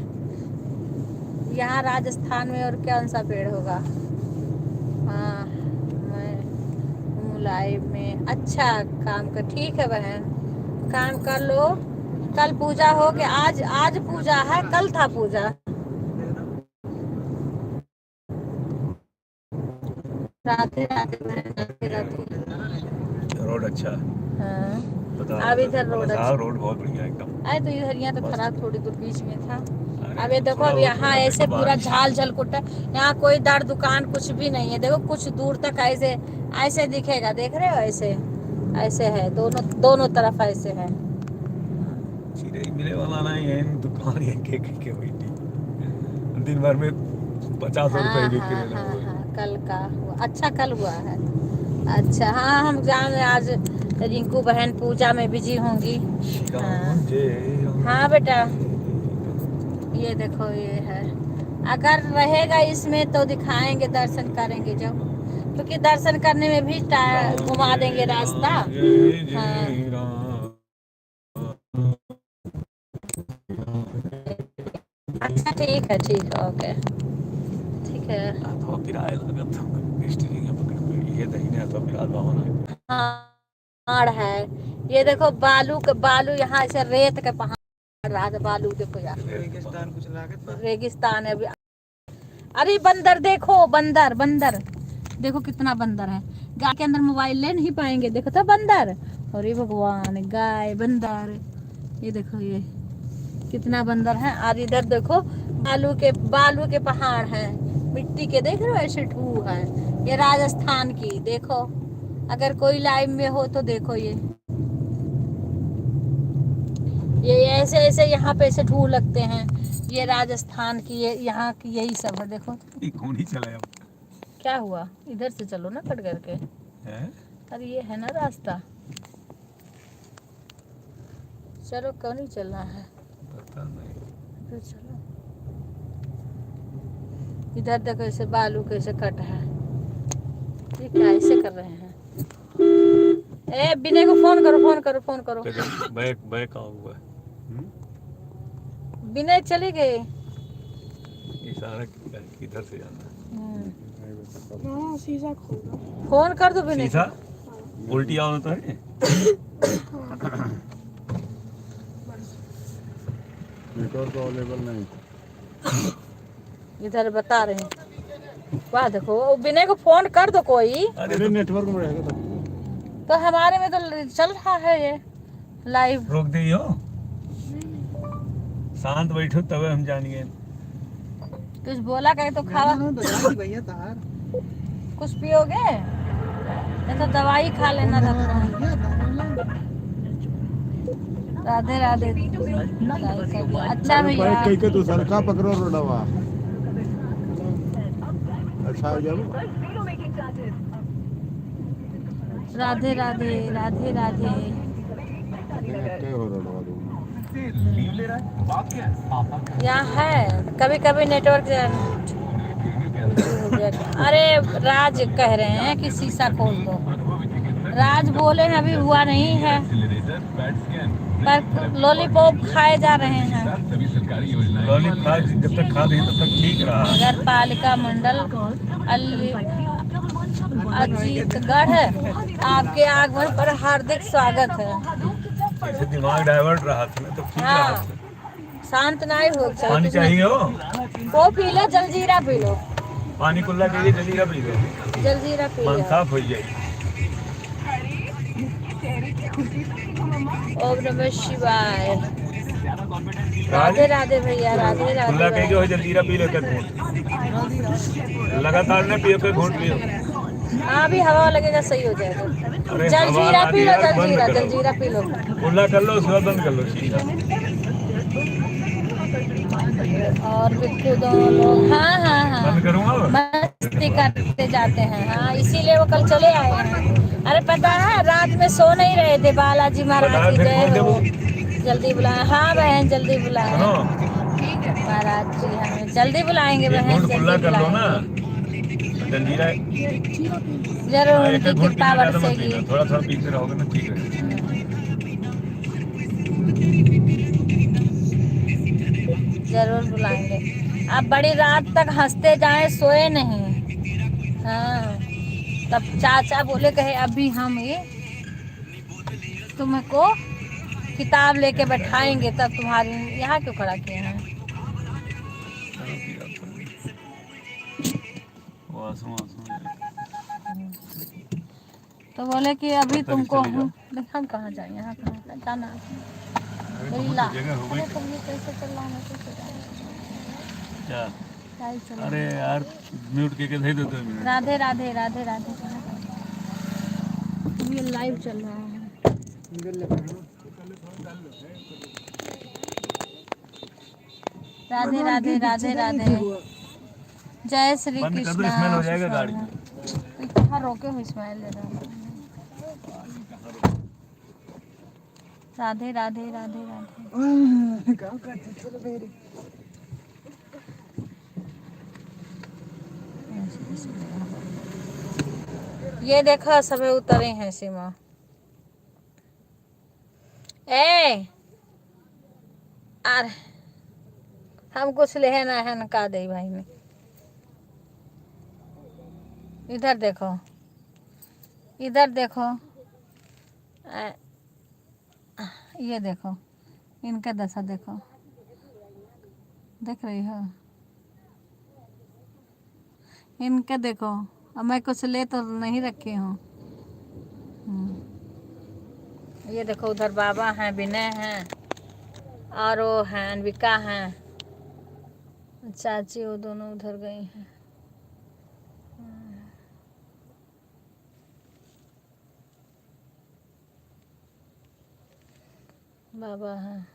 यहाँ राजस्थान में और कौन सा पेड़ होगा। हाँ मैं मुलायम में अच्छा काम कर, ठीक है बहन, काम कर लो। कल पूजा हो गया, आज आज पूजा है, कल था पूजा। राधे राधे बहन, राधे राधे। रोड अच्छा है। हाँ बता अब इधर रोड अच्छा, रोड बहुत बढ़िया है एकदम। अरे तो इधर यहाँ तो खराब थोड़ी दूर बीच में था। अरे अब ये देखो, थोड़ा अब बहुत यहाँ होगा, ऐसे देखो पूरा बारिश। झाल झलकुटा, यहाँ कोई दर दुकान कुछ भी नहीं है। देखो कुछ दूर तक ऐसे ऐसे दिखेगा, देख रहे हो, ऐसे ऐसे है, दोनों दोनों तरफ ऐसे है। चिड़ै मिले वाला नहीं है, दुकान ये के हुई थी दिन भर में 50 हाँ रुपए बिक हाँ रहे ना हाँ वो। हाँ कल का हुआ, अच्छा कल हुआ है। अच्छा हाँ हम जान रहे, आज रिंकू बहन पूजा में बिजी होंगी। हाँ हाँ बेटा, ये देखो ये है, अगर रहेगा इसमें तो दिखाएंगे, दर्शन करेंगे जब, क्योंकि दर्शन करने में भी घुमा देंगे रास्ता। हाँ अच्छा ठीक है, ठीक है, ओके ठीक है। तो किराया लगा था मिस्त्री के पकड़ पे, ये दहीने तो फिर आधा पहाड़ है, ये देखो बालू के, बालू यहाँ ऐसे रेत के पहाड़ रहा है, बालू देखो यार, रेगिस्तान कुछ लागत रेगिस्तान है अभी। अरे बंदर देखो, बंदर बंदर देखो कितना बंदर है। गाय के अंदर मोबाइल ले नहीं पाएंगे, देखो तो बंदर। अरे भगवान, गाय बंदर, ये देखो ये कितना बंदर है। और इधर देखो बालू के पहाड़ हैं, मिट्टी के, देख रहे हो ऐसे ठू है। ये राजस्थान की देखो, अगर कोई लाइव में हो तो देखो, ये ऐसे ऐसे यहाँ पे ऐसे ढू लगते हैं। ये राजस्थान की, ये यहाँ की यही सब है। देखो कौन ही चला अब। क्या हुआ, इधर से चलो ना कट करके। हैं? अरे ये है ना रास्ता, चलो क्यों नहीं चलना है, पता नहीं। फिर चलो। इधर देखो ऐसे बालू कैसे कट है, ये क्या ऐसे कर रहे हैं। ए विनय को फोन करो, फोन करो, फोन करो। बैक बैक आ हुआ है। विनय चले गए। इशारा किधर से जाना है? शीशा खोलो। फोन कर दो विनय सीधा उल्टी आना तो है। नेटवर्क अवेलेबल नहीं, इधर बता रहे हैं। वाह देखो, विनय को फोन कर दो कोई। अरे नेटवर्क में रहेगा तो हमारे में तो चल रहा है ये लाइव। रोक दियो, शांत बैठो तब हम जानिए। कुछ बोला कहे तो खावा, भैया तार कुछ पियोगे, नहीं तो दवाई खा लेना था। राधे राधे। अच्छा भैया, कहीं के तो सरका पकड़ो रोडवा। अच्छा हो जाओ। राधे राधे राधे राधे। क्या हो रोडवा दो। यहाँ है कभी कभी नेटवर्क हो गया अरे राज कह रहे हैं कि शीशा खोल दो। राज बोले हैं अभी हुआ नहीं है, पर लॉलीपॉप खाए जा रहे हैं। लॉलीपॉप जब तक खा रही तब तक ठीक रहा। नगर पालिका मंडल अजीतगढ़ आपके आगमन पर हार्दिक स्वागत है। ऐसे दिमाग डाइवर्ट रहा था तो ठीक हाँ, रहा। शांत नहीं हो पानी चाहिए हो? वो P low, jaljeera P low. पानी कुल्ला के लिए जल्दी पी लो, जलजीरा पी मन लो। साफ हो जाएगी। ओम नमः शिवाय। राधे राधे भैया, राधे कुल्ला राधे। कह के जल्दीरा पी लो, लगातार न पियो, कोई घूंट पियो। हाँ, अभी हवा लगेगा सही हो जाएगा। अरे जलजीरा हवा पी लो, आती है, बंद जलजीरा करो। Jaljeera P low. कुल्ला कर लो, उसके बाद बंद कर लो सीधा। और बिट्टू दोनों लोग हाँ बंद करूँगा मस्ती करते जाते हैं। हाँ, इसीलिए वो कल चले आए हैं। अरे पता है रात में सो नहीं रहे थे। बालाजी महाराज की जय हो। जल्दी बुलाए। हाँ बहन, जल्दी बुलाए। महाराज जी हमें जल्दी बुलाएंगे बहन, कुल्ला जल्दी कर लो ना, बुलाएंगे। जल्दीरा जरूर एक उनकी घूंट कृपा पीना ज्यादा मत बरसेगी। पीना, थोड़ा थोड़ा पीते रहोगे ना ठीक है। जरूर बुलाएंगे। आप बड़ी रात तक हंसते जाएं, सोए नहीं। हाँ, तब चाचा बोले कहे अभी हम ये तुमको किताब लेके बैठाएंगे, तब तुम्हारी यहाँ क्यों खड़ा किए हैं? तो बोले कि अभी तुमको हम कहाँ जाए, यहाँ कहाँ जाना अरे तुम ये कैसे चल रहा है, कैसे क्या? चल। अरे यार म्यूट के दे दो 2 मिनट। राधे राधे राधे राधे। ये लाइव चल रहा है। राधे राधे राधे राधे। जय श्री बंद कर दो, कृष्ण। स्मेल हो जाएगा गाड़ी। कहाँ रोके हुए स्मेल ले रहा है। राधे राधे राधे राधे। ये देखा सभी उतरे हैं सीमा। ए अरे हम कुछ लेना है न का दे भाई ने। इधर देखो, इधर देखो। ये देखो, इनका दशा देखो, देख रही हो? इनका देखो। अब मैं कुछ ले तो नहीं रखी हूँ। ये देखो, उधर बाबा हैं, विनय हैं, और वो हैं अनविका हैं, चाची वो दोनों उधर गई हैं। बाबा हैं।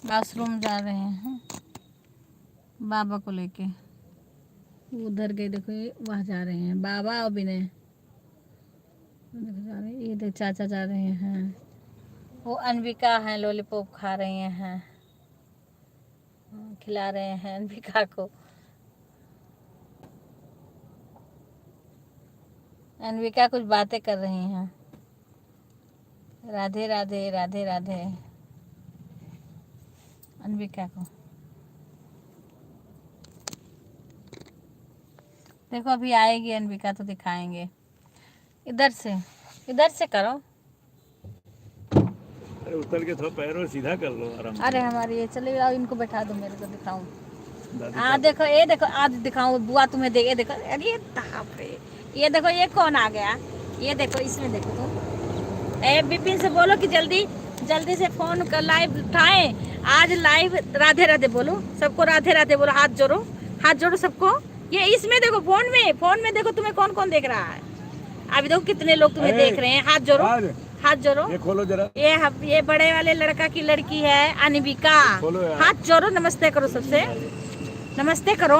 आश्रम जा रहे हैं बाबा को लेके। उधर गए देखो, वहाँ जा रहे हैं बाबा और विनय। ये देख चाचा जा रहे हैं। वो अनविका हैं, लॉलीपॉप खा रही हैं, खिला रहे हैं अनविका को। अनविका कुछ बातें कर रही हैं। राधे राधे राधे राधे। अनविका को देखो, अभी आएगी अनविका तो दिखाएंगे। इधर से करो। अरे उतर के थोड़ा पैरों सीधा कर लो आराम से। अरे हमारी ये चले आओ, इनको बैठा दो, मेरे को दिखाऊं। देखो, ये देखो, आज दिखाऊं बुआ तुम्हें। देख ये देखो, अरे बाप रे, ये देखो, ये कौन आ गया। ये देखो, इसमें देखो तुम। ए बिपिन से बोलो कि जल्दी से फोन कर लाइव उठाएं। आज लाइव राधे राधे बोलो सबको, राधे राधे बोलो, हाथ जोड़ो सबको। ये इसमें देखो, फोन में देखो तुम्हें कौन कौन देख रहा है। अभी देखो कितने लोग तुम्हें देख रहे हैं। हाथ जोड़ो। ये खोलो जरा। ये बड़े वाले लड़का की लड़की है अनविका। हाथ जोड़ो, नमस्ते करो सबसे, नमस्ते करो।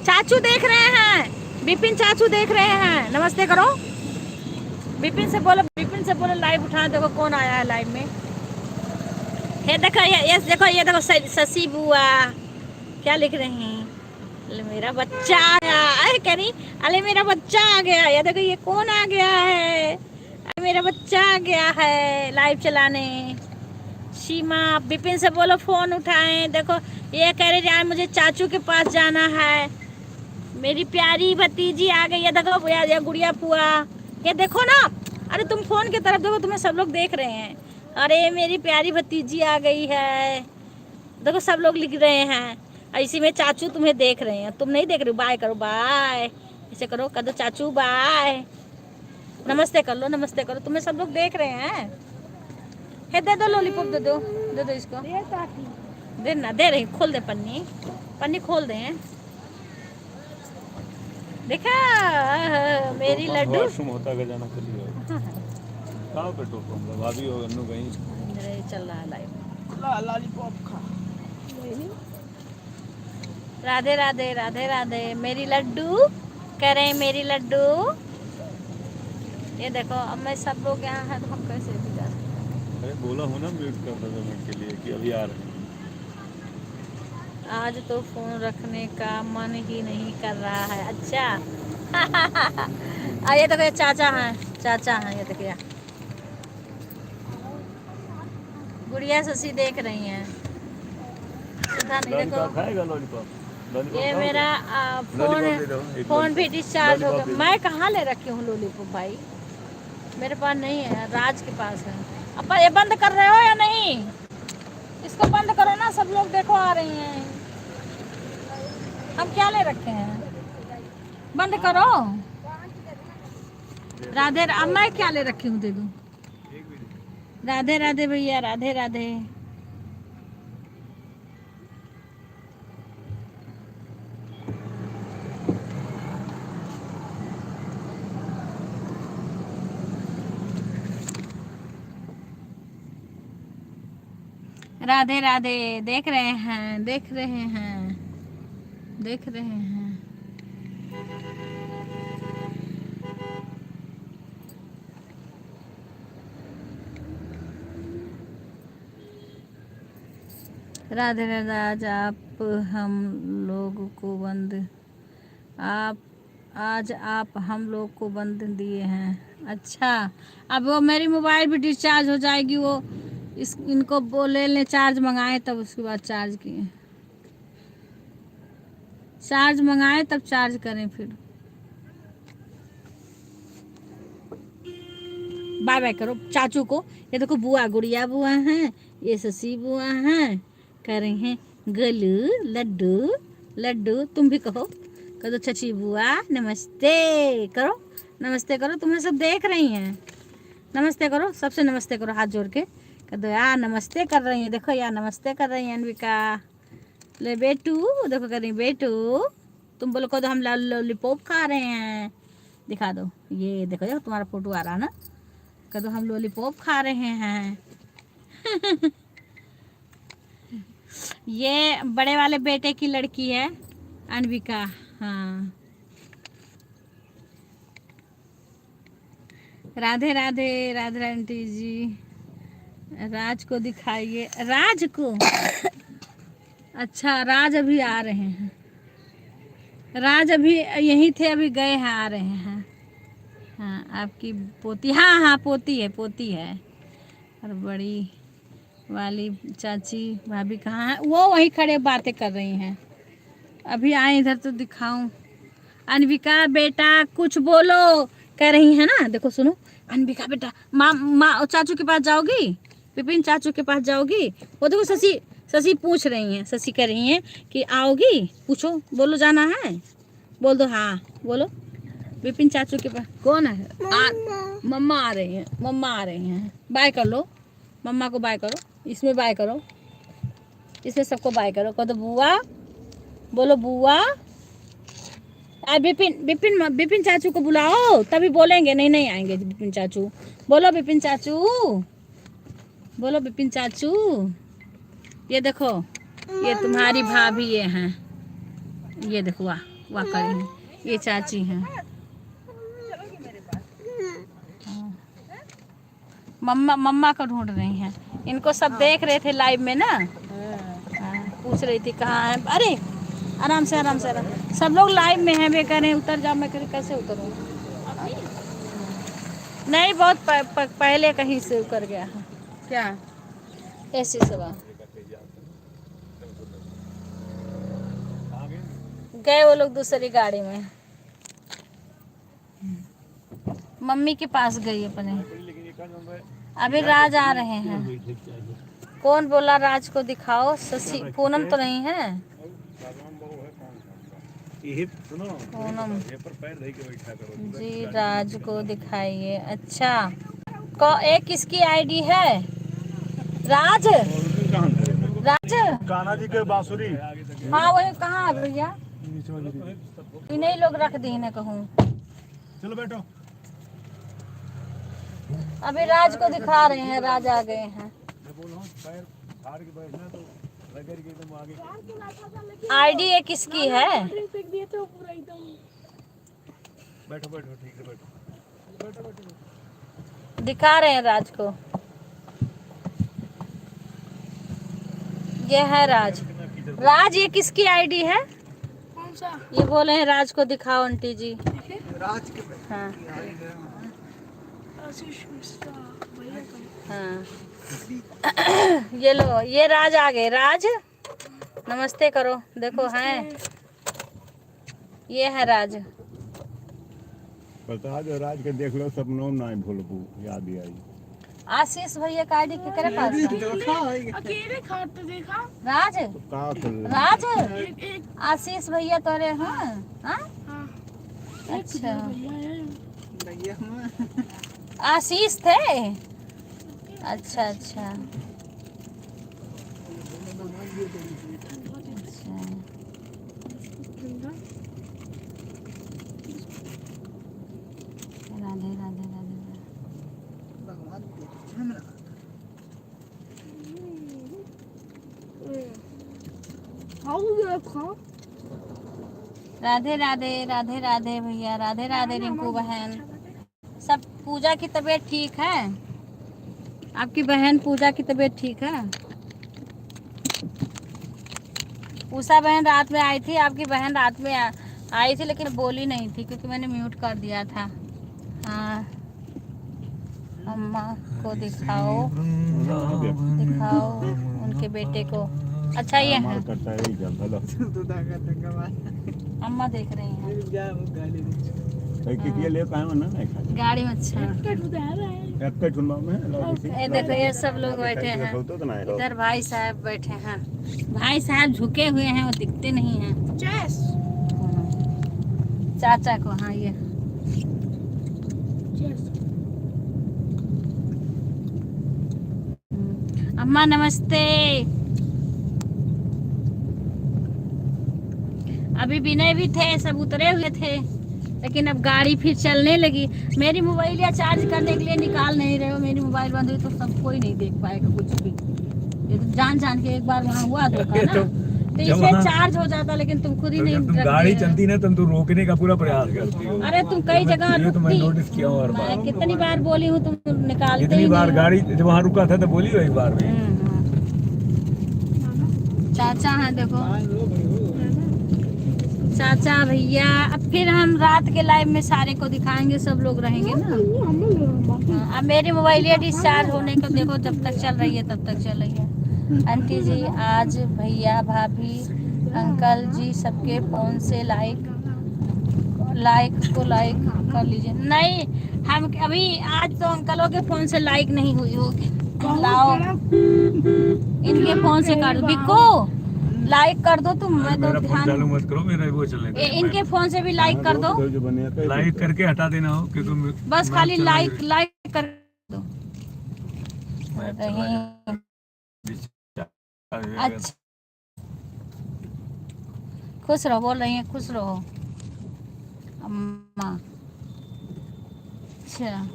चाचू देख रहे हैं, बिपिन चाचू देख रहे हैं, नमस्ते करो। बिपिन से बोलो लाइव उठाना। देखो कौन आया है लाइव में। ये देखो, ये देखो, ये देखो शशि बुआ क्या लिख रही हैं। अरे मेरा बच्चा आ गया, अरे कह रही अरे मेरा बच्चा आ गया। ये देखो ये कौन आ गया है, अरे मेरा बच्चा आ गया है लाइव चलाने। सीमा विपिन से बोलो फोन उठाएं। देखो ये कह रही यार मुझे चाचू के पास जाना है, मेरी प्यारी भतीजी आ गई है। देखो ये गुड़िया पुआ, ये देखो ना, अरे तुम फोन की तरफ देखो, तुम्हें सब लोग देख रहे हैं। अरे मेरी प्यारी भतीजी आ गई है, देखो सब लोग लिख रहे हैं। इसी में चाचू तुम्हें देख रहे हैं, तुम नहीं देख रहे हो। बाय करो, बाय ऐसे करो, कह दो चाचू बाय, नमस्ते कर लो, नमस्ते करो, तुम्हें सब लोग देख रहे हैं। हे दे दो लॉलीपॉप, दे दो, दे दो इसको, दे ना, दे रही, खोल दे पन्नी, पन्नी खोल दे। देखा मेरी लड्डू वॉशरूम होता है जाना के लिए। कहाँ पेट्रोल पंप है? भाभी हो अन्नू कहीं चल रहा है लाइव। लॉलीपॉप खा। राधे राधे, राधे राधे, मेरी लड्डू कह रहे हैं, मेरी लड्डू। ये देखो अब मैं सब लोग यहाँ हैं तो हम कैसे भी जा सकते। अरे बोला हूँ ना म्यूट कर दो मिनट के लिए कि अभी आ रहे हैं। आज तो फोन रखने का मन ही नहीं कर रहा है। अच्छा ये देखो ये चाचा हैं, चाचा हैं, ये देखिए गुड़िया शशि देख रही हैं। सीधा नहीं देखो, खाएगा लॉलीपॉप? ये मेरा फोन भी डिस्चार्ज हो गया। मैं कहाँ ले रखी हूँ लॉलीपॉप भाई, मेरे पास नहीं है, राज के पास है। अब ये बंद कर रहे हो या नहीं? इसको बंद करो ना, सब लोग देखो आ रही हैं। हम क्या ले रखे हैं, बंद करो। राधे, अब मैं क्या ले रखी हूँ, दे दूँ। राधे राधे भैया, राधे राधे। राधे राधे, देख रहे हैं, देख रहे हैं, देख रहे हैं। राधे राधे, आज आप हम लोग को बंद, आज आप हम लोग को बंद दिए हैं। अच्छा, अब वो मेरी मोबाइल भी डिस्चार्ज हो जाएगी, वो इनको बोले ले चार्ज मंगाए, तब उसके बाद चार्ज किए, चार्ज मंगाए तब चार्ज करें फिर। बाय बाय करो चाचू को। ये देखो बुआ, गुड़िया बुआ हैं, ये शशि बुआ हैं, कह रही हैं गलू लड्डू लड्डू। तुम भी कहो, कह दो चची बुआ नमस्ते करो, नमस्ते करो, तुम्हें सब देख रही हैं। नमस्ते करो, सबसे नमस्ते करो हाथ जोड़ के, कह दो यार नमस्ते कर रही हैं। देखो यार नमस्ते कर रही हैं अनविका। ले बेटू, देखो कर रही बेटू, तुम बोलो कह दो हम लॉलीपॉप खा रहे हैं, दिखा दो। ये देखो यार तुम्हारा फोटो आ रहा ना, कह दो हम लॉलीपॉप खा रहे हैं। ये बड़े वाले बेटे की लड़की है अनविका। हाँ राधे राधे, राधे आंटी जी। राज को दिखाइए, राज को। अच्छा राज अभी आ रहे हैं, राज अभी यहीं थे, अभी गए हैं, आ रहे हैं। हाँ आपकी पोती, हाँ हाँ पोती है, पोती है। और बड़ी वाली चाची भाभी कहाँ है? वो वहीं खड़े बातें कर रही हैं। अभी आए इधर तो दिखाऊं। अनविका बेटा कुछ बोलो, कह रही है ना, देखो सुनो। अनविका बेटा, माँ चाचू के पास जाओगी? विपिन चाचू के पास जाओगी? वो देखो शशि पूछ रही हैं, शशि कह रही हैं कि आओगी, पूछो, बोलो जाना है, बोल दो हाँ, बोलो। विपिन चाचू के पास कौन है? मम्मा आ रही हैं, मम्मा आ रही हैं। बाय कर लो, मम्मा को बाय करो, इसमें बाय करो, इसमें सबको बाय करो, कह दो बुआ, बोलो बुआ। विपिन चाचू को बुलाओ, तभी बोलेंगे, नहीं आएंगे विपिन चाचू। बोलो विपिन चाचू, बोलो विपिन चाचू। ये देखो ये तुम्हारी भाभी ये हैं, ये देखो वाह करी हैं, ये चाची हैं। मम्मा को ढूंढ रही हैं। इनको सब देख रहे थे लाइव में ना। हाँ, पूछ रही थी कहाँ है। अरे आराम से आराम से आराम। सब लोग लाइव में हैं। वे कह रहे हैं उतर जा। मैं कह रही कैसे उतरूँ? नहीं, बहुत पहले कहीं से उतर गया है। क्या ऐसी सवा गए वो लोग दूसरी गाड़ी में। मम्मी के पास गई अपने। अभी राज आ रहे हैं। कौन बोला राज को दिखाओ? शशि पूनम तो नहीं है? पूनम जी राज को दिखाइए। अच्छा एक किसकी आईडी है? राज राज कान्हा जी के बांसुरी हाँ वही कहाँ है भैया? इन्हीं लोग रख दी ना कहूँ। चलो बैठो। अभी राज को दिखा रहे हैं। राज आ गए हैं। आईडी ये किसकी है? बैठो बैठो ठीक है बैठो। दिखा रहे हैं राज को। ये है राज। राज ये किसकी आईडी है? कौन सा? ये बोले हैं राज को दिखाओ आंटी जी। राज के हाँ आशीष मिश्रा भैया का। हाँ ये लो ये राज आ गए। राज नमस्ते करो। देखो हैं ये है राज। बता दो राज के देख लो सब नाम ना भूलबू याद ही आई। आशीष भैया का आईडी केकरे पास है? अकेले खाते देखा राज का कर राज एक आशीष भैया तोरे हाँ हाँ हाँ अच्छा भैया है। आशीष थे। अच्छा अच्छा राधे राधे राधे राधे राधे राधे राधे भैया। राधे राधे रिंकू बहन। सब पूजा की तबीयत ठीक है? आपकी बहन पूजा की तबीयत ठीक है? उषा बहन रात में आई थी। आपकी बहन रात में आई थी लेकिन बोली नहीं थी क्योंकि मैंने म्यूट कर दिया था। हाँ अम्मा को दिखाओ दिखाओ उनके बेटे को। अच्छा ये है करता है जंगल अम्मा देख रही हैं कितिया ले काहे ना नहीं खा गाड़ी में। अच्छा एक के ठुनवा में ये देखो ये सब लोग बैठे हैं। इधर भाई साहब बैठे हैं। भाई साहब झुके हुए हैं। वो दिखते नहीं हैं। चेस चाचा को हाँ ये अम्मा नमस्ते। अभी विनय भी थे। सब उतरे हुए थे लेकिन अब गाड़ी फिर चलने लगी। मेरी मोबाइल या चार्ज करने के लिए निकाल नहीं रहे हो। मेरी मोबाइल बंद हुई तो सब कोई नहीं देख पाएगा कुछ भी। ये तो जान जान के एक बार वहाँ हुआ धोखा ना तो इसे चार्ज हो जाता लेकिन तुम खुद ही नहीं तुम गाड़ी चलती ना तुम तो रोकने का पूरा प्रयास करती हो। अरे तुम कई जगह ये तो मैं रुकती। नोटिस किया हूँ हर बार। मैं कितनी बार बोली हूँ तुम निकालते इतनी ही बार नहीं। गाड़ी जब वहाँ रुका था तो बोली हो एक बार भी। चाचा है देखो चाचा भैया। अब फिर हम रात के लाइव में सारे को दिखाएंगे। सब लोग रहेंगे ना। अब मेरी मोबाइल ये डिस्चार्ज होने को देखो जब तक चल रही है तब तक चल रही है। आंटी जी आज भैया भाभी अंकल जी सबके फोन से लाइक कर लीजिए। नहीं हम अभी आज तो अंकलों के फोन से लाइक नहीं हुई होगी। लाओ इनके फोन से कर दो। बिको लाइक कर दो तुम। मैं तो मेरा फोन ध्यान चालू मत करो। मेरा वो चलने दो। इनके फोन से भी लाइक कर दो। लाइक करके हटा देना हो क्योंकि बस खाली लाइक कर दो। अच्छा खुश रहो। बोल रही हैं खुश रहो अम्मा। अच्छा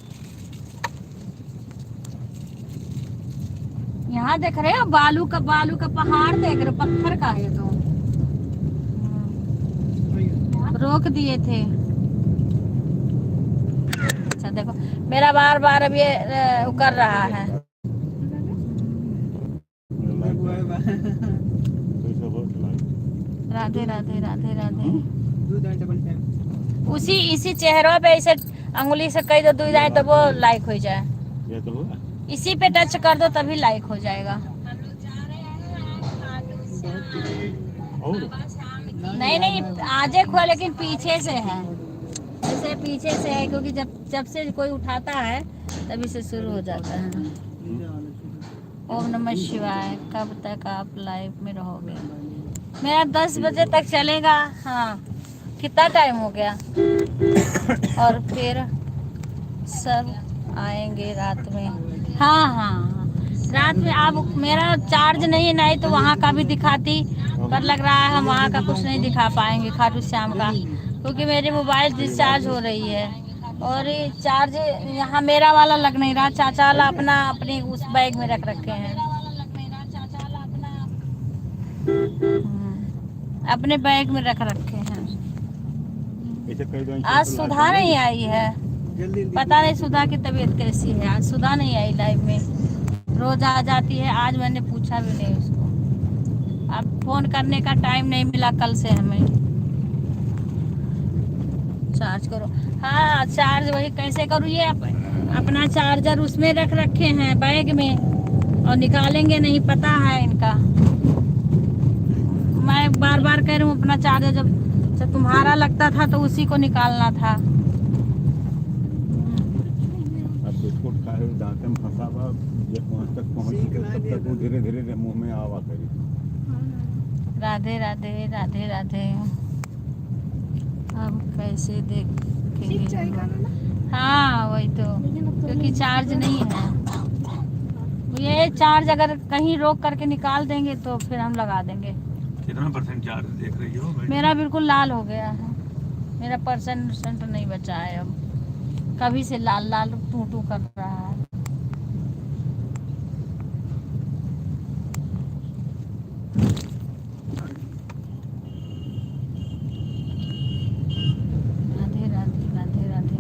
यहाँ देख रहे हो बालू का पहाड़ देख रहे हो। पत्थर का है तो रोक दिए थे। अच्छा देखो मेरा बार बार अब ये कर रहा है। राधे राधे राधे राधे। उसी इसी चेहरा पे ऐसे अंगुली से कहीं तो दूर जाए तो वो लाइक हो जाए। ये तो होगा। इसी पे टच कर दो तभी लाइक हो जाएगा। और नहीं नहीं आजे खुआ लेकिन पीछे से है, ऐसे पीछे से है क्योंकि जब से कोई उठाता है तभी से शुरू हो जाता है। ओम नमः शिवाय। कब तक आप लाइव में रहोगे? मेरा 10 बजे तक चलेगा। हाँ कितना टाइम हो गया? और फिर सब आएंगे रात में। हाँ हाँ रात में। आप मेरा चार्ज नहीं तो वहाँ का भी दिखाती, पर लग रहा है हम वहाँ का कुछ नहीं दिखा पाएंगे खाटू श्याम का, क्योंकि मेरी मोबाइल डिस्चार्ज हो रही है और ये चार्ज यहाँ मेरा वाला लग नहीं रहा। चाचा वाला अपनी उस बैग में रख रखे हैं, अपने बैग में रख रखे हैं। ऐसे कई दो आज सुधा नहीं आई है, पता नहीं सुधा की तबीयत कैसी है। आज सुधा नहीं आई लाइव में, रोज आ जाती है। आज मैंने पूछा भी नहीं उसको, अब फोन करने का टाइम नहीं मिला कल से हमें। चार्ज करो। हाँ चार्ज वही कैसे करूँ? ये अपना चार्जर उसमें रख रखे हैं बैग में और निकालेंगे नहीं, पता है इनका। मैं बार बार कह रही हूँ अपना चार्जर जब तुम्हारा लगता था तो उसी को निकालना था। अब बिस्कुट खाए दांत में फंसा हुआ, ये वहाँ तक पहुँच के तब तक वो धीरे धीरे मुंह में आवा करी। राधे राधे राधे राधे। अब कैसे देखेंगे? हाँ वही तो, क्योंकि चार्ज नहीं है। ये चार्ज अगर कहीं रोक करके निकाल देंगे तो फिर हम लगा देंगे। कितना % चार्ज देख रही हो? मेरा बिल्कुल लाल हो गया है, मेरा % नहीं बचा है अब। कभी से लाल लाल टू टू कर रहा है। राधे राधे राधे राधे।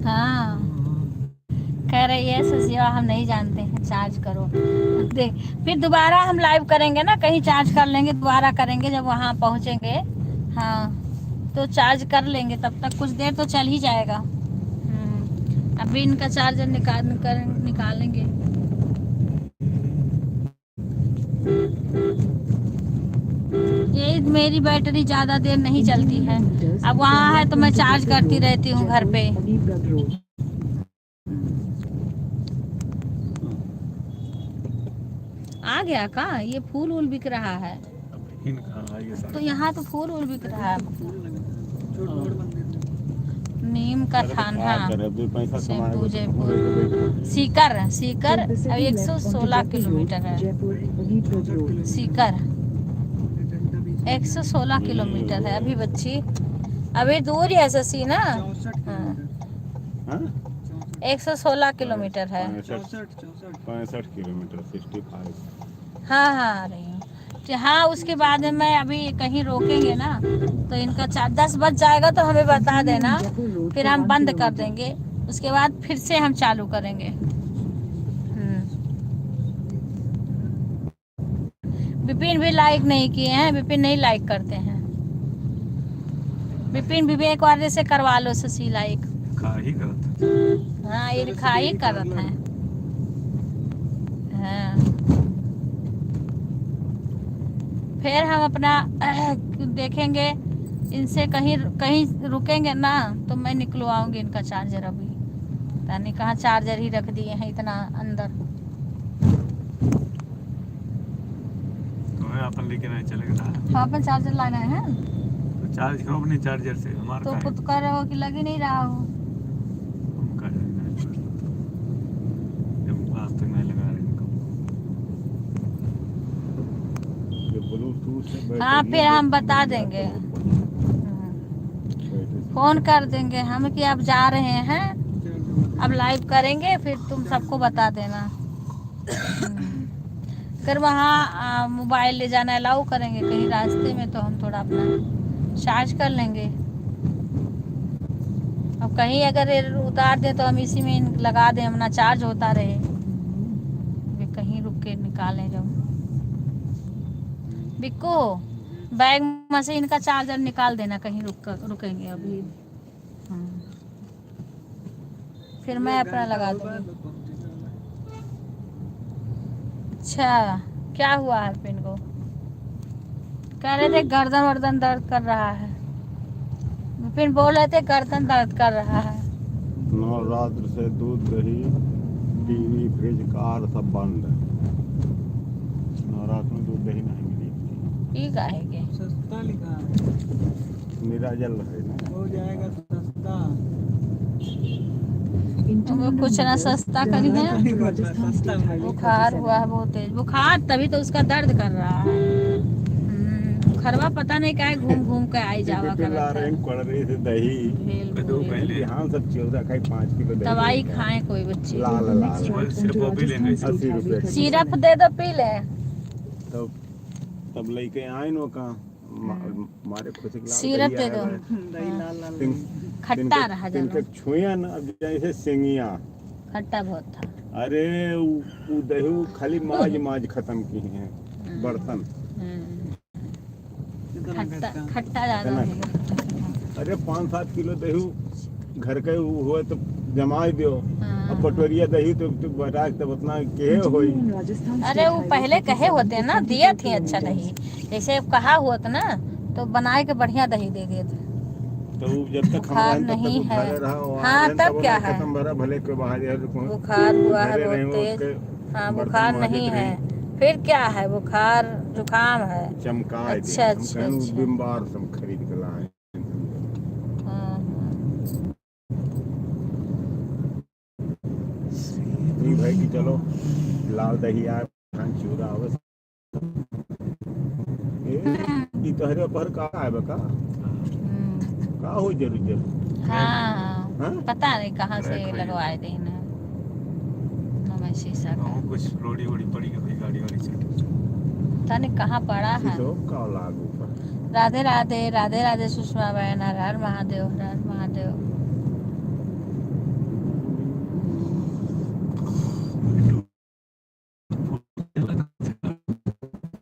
हाँ कह रही है सुशिवा हम नहीं जानते हैं, चार्ज करो। देख फिर दोबारा हम लाइव करेंगे ना, कहीं चार्ज कर लेंगे, दोबारा करेंगे जब वहाँ पहुँचेंगे। हाँ तो चार्ज कर लेंगे, तब तक कुछ देर तो चल ही जाएगा। अभी इनका चार्जर निकालेंगे। ये मेरी बैटरी ज्यादा देर नहीं चलती है। अब वहाँ है तो मैं चार्ज करती रहती हूँ घर पे। आ गया का? ये फूल वूल बिक रहा है तो यहाँ तो फूल वूल बिक रहा है। नीम का थाना, शैम्पू जयपुर, सीकर अब 116 किलोमीटर है। सीकर 116 किलोमीटर है। अभी बच्ची अभी दूर है शशि ना। हाँ 116 किलोमीटर है। 65 किलोमीटर 65। हाँ आ रही हूँ। हाँ उसके बाद में मैं अभी कहीं रोकेंगे ना तो इनका 10 बज जाएगा तो हमें बता देना, फिर हम बंद कर देंगे। उसके बाद फिर से हम चालू करेंगे। विपिन भी लाइक नहीं किए हैं, विपिन नहीं लाइक करते हैं। विपिन विवेक वाले से करवा लो शशि लाइक। हाँ ये खाई करत है। हाँ फिर हम अपना देखेंगे, इनसे कहीं रुकेंगे ना तो मैं निकलवाऊंगी इनका चार्जर। अभी पता नहीं कहाँ चार्जर ही रख दिए हैं इतना अंदर। तुम्हें अपन लेके नहीं चलेगा ना? हाँ अपन चार्जर लाना है तो चार्ज करो अपने चार्जर से। हमारा तो का खुद कर रहे हो कि लग ही नहीं रहा हो। हम कर रहे हैं, जब आज तक नहीं लगा रहे इनको। हाँ फिर हम बता देंगे, फोन कर देंगे हम कि आप जा रहे हैं, अब लाइव करेंगे, फिर तुम सबको बता देना। फिर वहाँ मोबाइल ले जाना अलाउ करेंगे कहीं रास्ते में, तो हम थोड़ा अपना चार्ज कर लेंगे। अब कहीं अगर ये उतार दे तो हम इसी में लगा दें, अपना चार्ज होता रहे। वे कहीं रुक के निकालें जब। बिक्कू बैग मशीन का चार्जर निकाल देना, कहीं रुकेंगे अभी। फिर मैं अपना लगा दूंगी। अच्छा क्या हुआ है पिन को? कह रहे थे गर्दन वर्दन दर्द कर रहा है। विपिन बोल रहे थे गर्दन दर्द कर रहा है। नवरात्र से दूध दही टीवी फ्रिज कार सब बंद है। नवरात्र में दूध दही नहीं मिली। ठीक है कि सस्ता लिखा है, मेरा जल है ना। हो जाएगा सस्ता। In तुम्हें 200 कुछ ना meters, सस्ता turn करी right है। onto Rajasthan State Highway बुखार 37. हुआ है बहुत तेज बुखार, तभी तो उसका दर्द कर रहा है। खरवा पता नहीं क्या है, घूम घूम के आई जावा कर रहा था। पड़ रही थी दही भेल दो पूरी। पहले हाँ सब 14 खाई 5 किलो दही दवाई लेके आए। खाएं कोई बच्ची। लाल The next लाल right सिर्फ onto वो भी लेंगे, Rajasthan State 80 Highway रुपए। 37. सिरप दे दो पी ले। तो तब लेके आए नो का मारे खुश सिरप दे दो। खट्टा रहा जानो। छुया ना अब जैसे सिंगिया। खट्टा बहुत था। अरे वो दही खाली माज खत्म की हैं बर्तन। खट्टा खट्टा ज्यादा हो गया। अरे 5-7 किलो दही घर के हुए तो जमा दियो। हाँ। अब पटोरिया दही तो बता तब उतना के होई। Continue on Rajasthan State अरे वो Highway पहले 37 कहे होते for ना, 24 दिए थे अच्छा kilometers. दही। जैसे कहा हुआ था ना तो बनाए के बढ़िया दही दे गए थे। तो जब तक बुखार हम तब नहीं तक है। उठाए रहा हाँ, तब क्या है? खत्म भरा भले के बाहर यार बुखार हुआ है घरे बहुत रहेंगे तेज। उसके हाँ बर्तन बुखार मांजत नहीं है, रही। फिर क्या है? बुखार जुकाम है। चमकाए अच्छा, हम अच्छा, कहूं अच्छा। बिम्बार सब खरीद के लाए। हाँ, ई भाई की चलो लाल दही आए खान चूरा आवस ई तोहरे पर का आए बका का हो जरूर हाँ, हाँ? पता नहीं कहाँ से रैक में। लगवाए थे इन्हें। नमः शीशा का हाँ, कुछ रोड़ी वोड़ी पड़ी गई गाड़ी वाड़ी से। पता नहीं कहाँ पड़ा है। शीशो का लागू पर राधे राधे राधे राधे सुषमा बहन, हर हर महादेव, हर हर महादेव।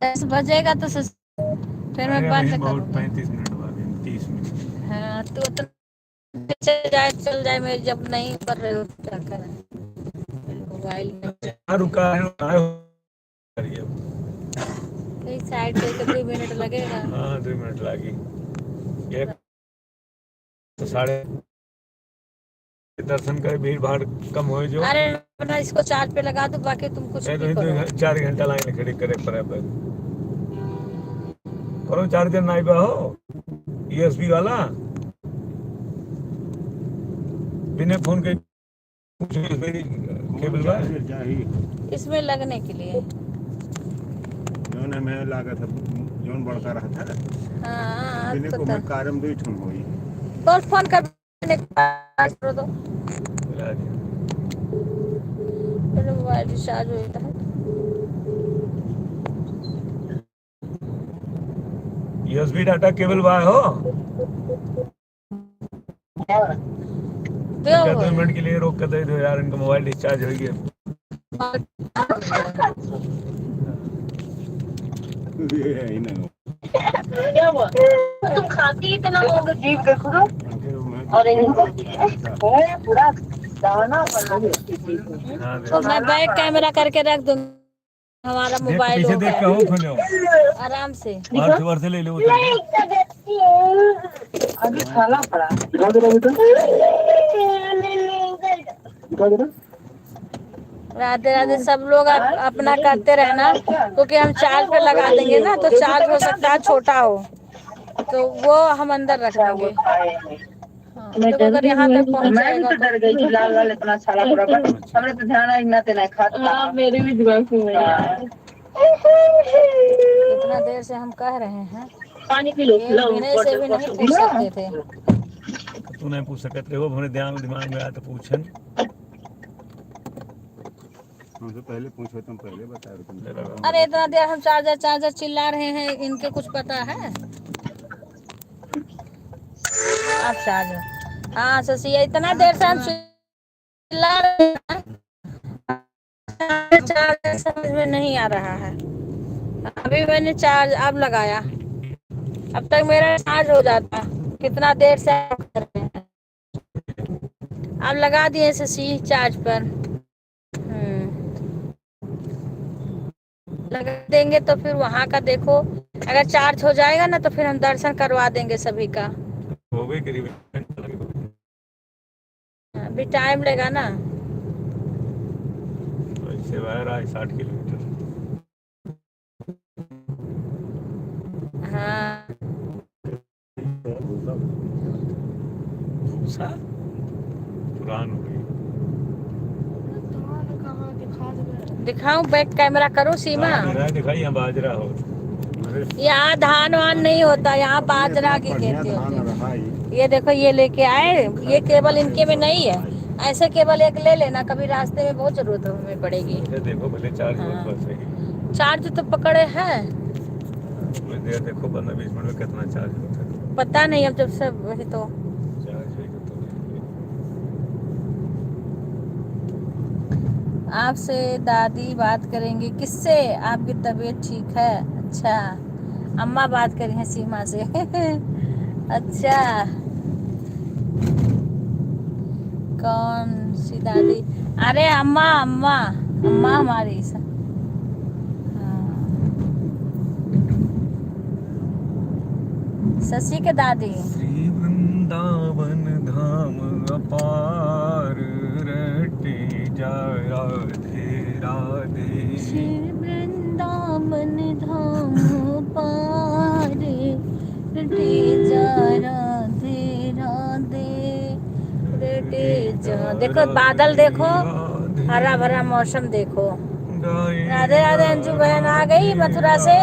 दस बजेगा तो फिर मैं अरे बंद अभी बहुत करूँगी। 35 मिनट बाद 30 मिनट। हाँ तो चल जाए मेरी, जब नहीं कर रहे हो तो क्या करें? मोबाइल में कहाँ रुका है कहाँ करिए अब। कहीं साइड पे 2 मिनट लगेगा। हाँ 2 मिनट लगी। ये तो साढ़े दर्शन करे भीड़ भाड़ कम हो जो। अरे अपना इसको चार्ज पे लगा दो, बाकी तुम कुछ नहीं भी तो करो। 4 घंटा लाइन खड़ी करे पर करो चार्जर नहीं बा हो यूएसबी वाला बिना फोन के केबल बा चाहिए इसमें लगने के लिए। जो ने मैं लागत है जोन बड़का रहा था हाँ बिने तो को मैं कारम दो ठुन होई तो फोन करने के बाद करो दो, मिला दिया। फिर मोबाइल रिचार्ज हो जाता है। यूएसबी डाटा केबल बा हो दो क्या 2 मिनट के लिए रोक कर दे दो यार, इनका मोबाइल डिस्चार्ज हो गया। ये है ना तुम खाती इतना होगा जीव देखो और मैं पूरा दाना बना देती हूँ। हाँ तो मैं बैक कैमरा करके रख दूँ, हमारा देख मोबाइल पीछे हो देख के गया हो खोलो आराम से। बाहर से ले लो उतर के। अभी खाना पड़ा राधे राधे सब लोग अपना करते रहना, क्योंकि हम चार्ज पे लगा देंगे ना तो चार्ज हो सकता है छोटा हो, तो वो हम अंदर रख देंगे। हाँ, तो अगर यहाँ तक पहुँच मैं भी जाएगा तो डर गई थी लाल लाल इतना सारा पूरा हमने तो ध्यान इतना तेना खाता मेरे भी दिमाग में इतना देर से हम कह रहे हैं, पानी पी लो एक विनय से भी नहीं पूछ सकते थे। तू नहीं पूछ सकते थे, वो हमने दिमाग में आया तो पूछन। हमसे पहले पूछो तुम पहले बता रहे तुम अरे इतना देर हम चार्जर चार्जर चिल्ला रहे हैं, इनके कुछ पता है? आप चार्जर हाँ शशि, इतना देर से हम चिल्ला रहे हैं, चार्ज समझ में नहीं आ रहा है। अभी मैंने चार्ज अब लगाया, अब तक मेरा चार्ज हो जाता। कितना देर से आप कर रहे हैं। अब लगा दिए शशि चार्ज पर। लगा देंगे तो फिर वहाँ का देखो, अगर चार्ज हो जाएगा ना तो फिर हम दर्शन करवा देंगे सभी का। हो गई करीब अभी टाइम लेगा ना। इससे बाहर आए 60 किलोमीटर। हाँ भूसा पुरान हो गई। धान कहाँ दिखा दे। दिखाऊं, बैक कैमरा करूं सीमा। दिखाई यहाँ बाजरा हो। यहाँ धान वान नहीं होता, यहाँ बाजरा की खेती होती है। ये देखो ये लेके आए, ये केबल इनके में नहीं है, ऐसे केबल एक ले लेना, कभी रास्ते में बहुत जरूरत हमें पड़ेगी। ये देखो भले चार्ज हाँ। बस है। चार्ज तो पकड़े हैं, थोड़ी देर देखो 15-20 मिनट में कितना चार्ज होता है। पता नहीं अब जब सब वही तो। चार्ज होगा तो आपसे दादी बात करेंगे। किससे? आपकी तबीयत ठीक है? अच्छा, अम्मा बात करी है सीमा से। अच्छा, कौन सी दादी? अरे अम्मा, अम्मा अम्मा हमारी शशि के दादी। श्री वृंदावन धाम अपार रटे जा राधे राधे। श्री वृंदावन धाम पार रटे जा राधे राधे रटे जा। देखो बादल देखो, हरा भरा मौसम देखो। राधे राधे। अंजू बहन आ गई मथुरा से।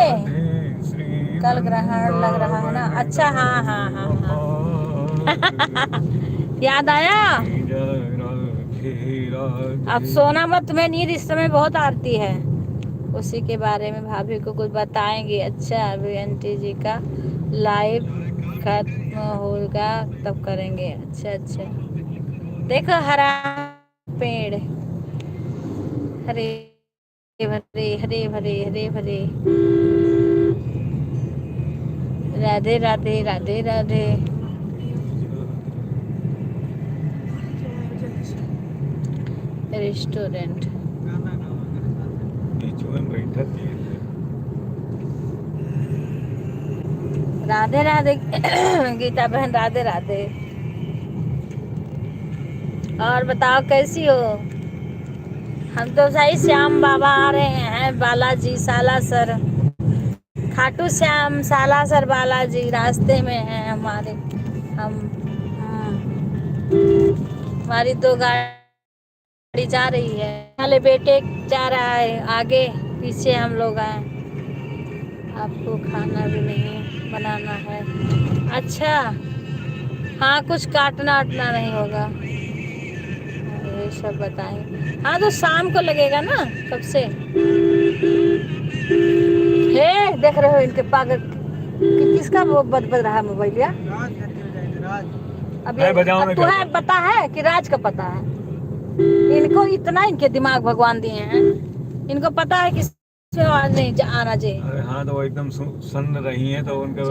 कल ग्रहण लग रहा है ना? अच्छा, हाँ हाँ हाँ हाँ। याद आया? अब सोना मत, तुम्हें नींद इस समय बहुत आती है। उसी के बारे में भाभी को कुछ बताएंगे। अच्छा, अभी आंटी जी का लाइव खत्म होगा तब करेंगे। अच्छा अच्छा, देखो हरा पेड़, हरे भरे हरे भरे हरे भरे। राधे राधे राधे राधे। रेस्टोरेंट राधे राधे। गीता बहन राधे राधे। और बताओ कैसी हो? हम तो सही श्याम बाबा आ रहे हैं, बालाजी सालासर, खाटू श्याम सालासर बालाजी रास्ते में हैं हमारे। हम हमारी 2 गाड़ी जा रही है। वाले बेटे जा रहा है आगे, पीछे हम लोग आए। आपको खाना भी नहीं बनाना है? अच्छा, हाँ कुछ काटना वाटना नहीं होगा, ये सब बताएं। हाँ तो शाम को लगेगा ना कब से। हे देख रहे हो इनके पागल किसका वो बज रहा है मोबाइल? या अब तुम्हें पता है कि राज का पता है? इनको इतना इनके दिमाग भगवान दिए हैं, इनको पता है कि आवाज नहीं आना चाहिए। अरे हाँ तो वो एकदम सुन रही हैं तो उनके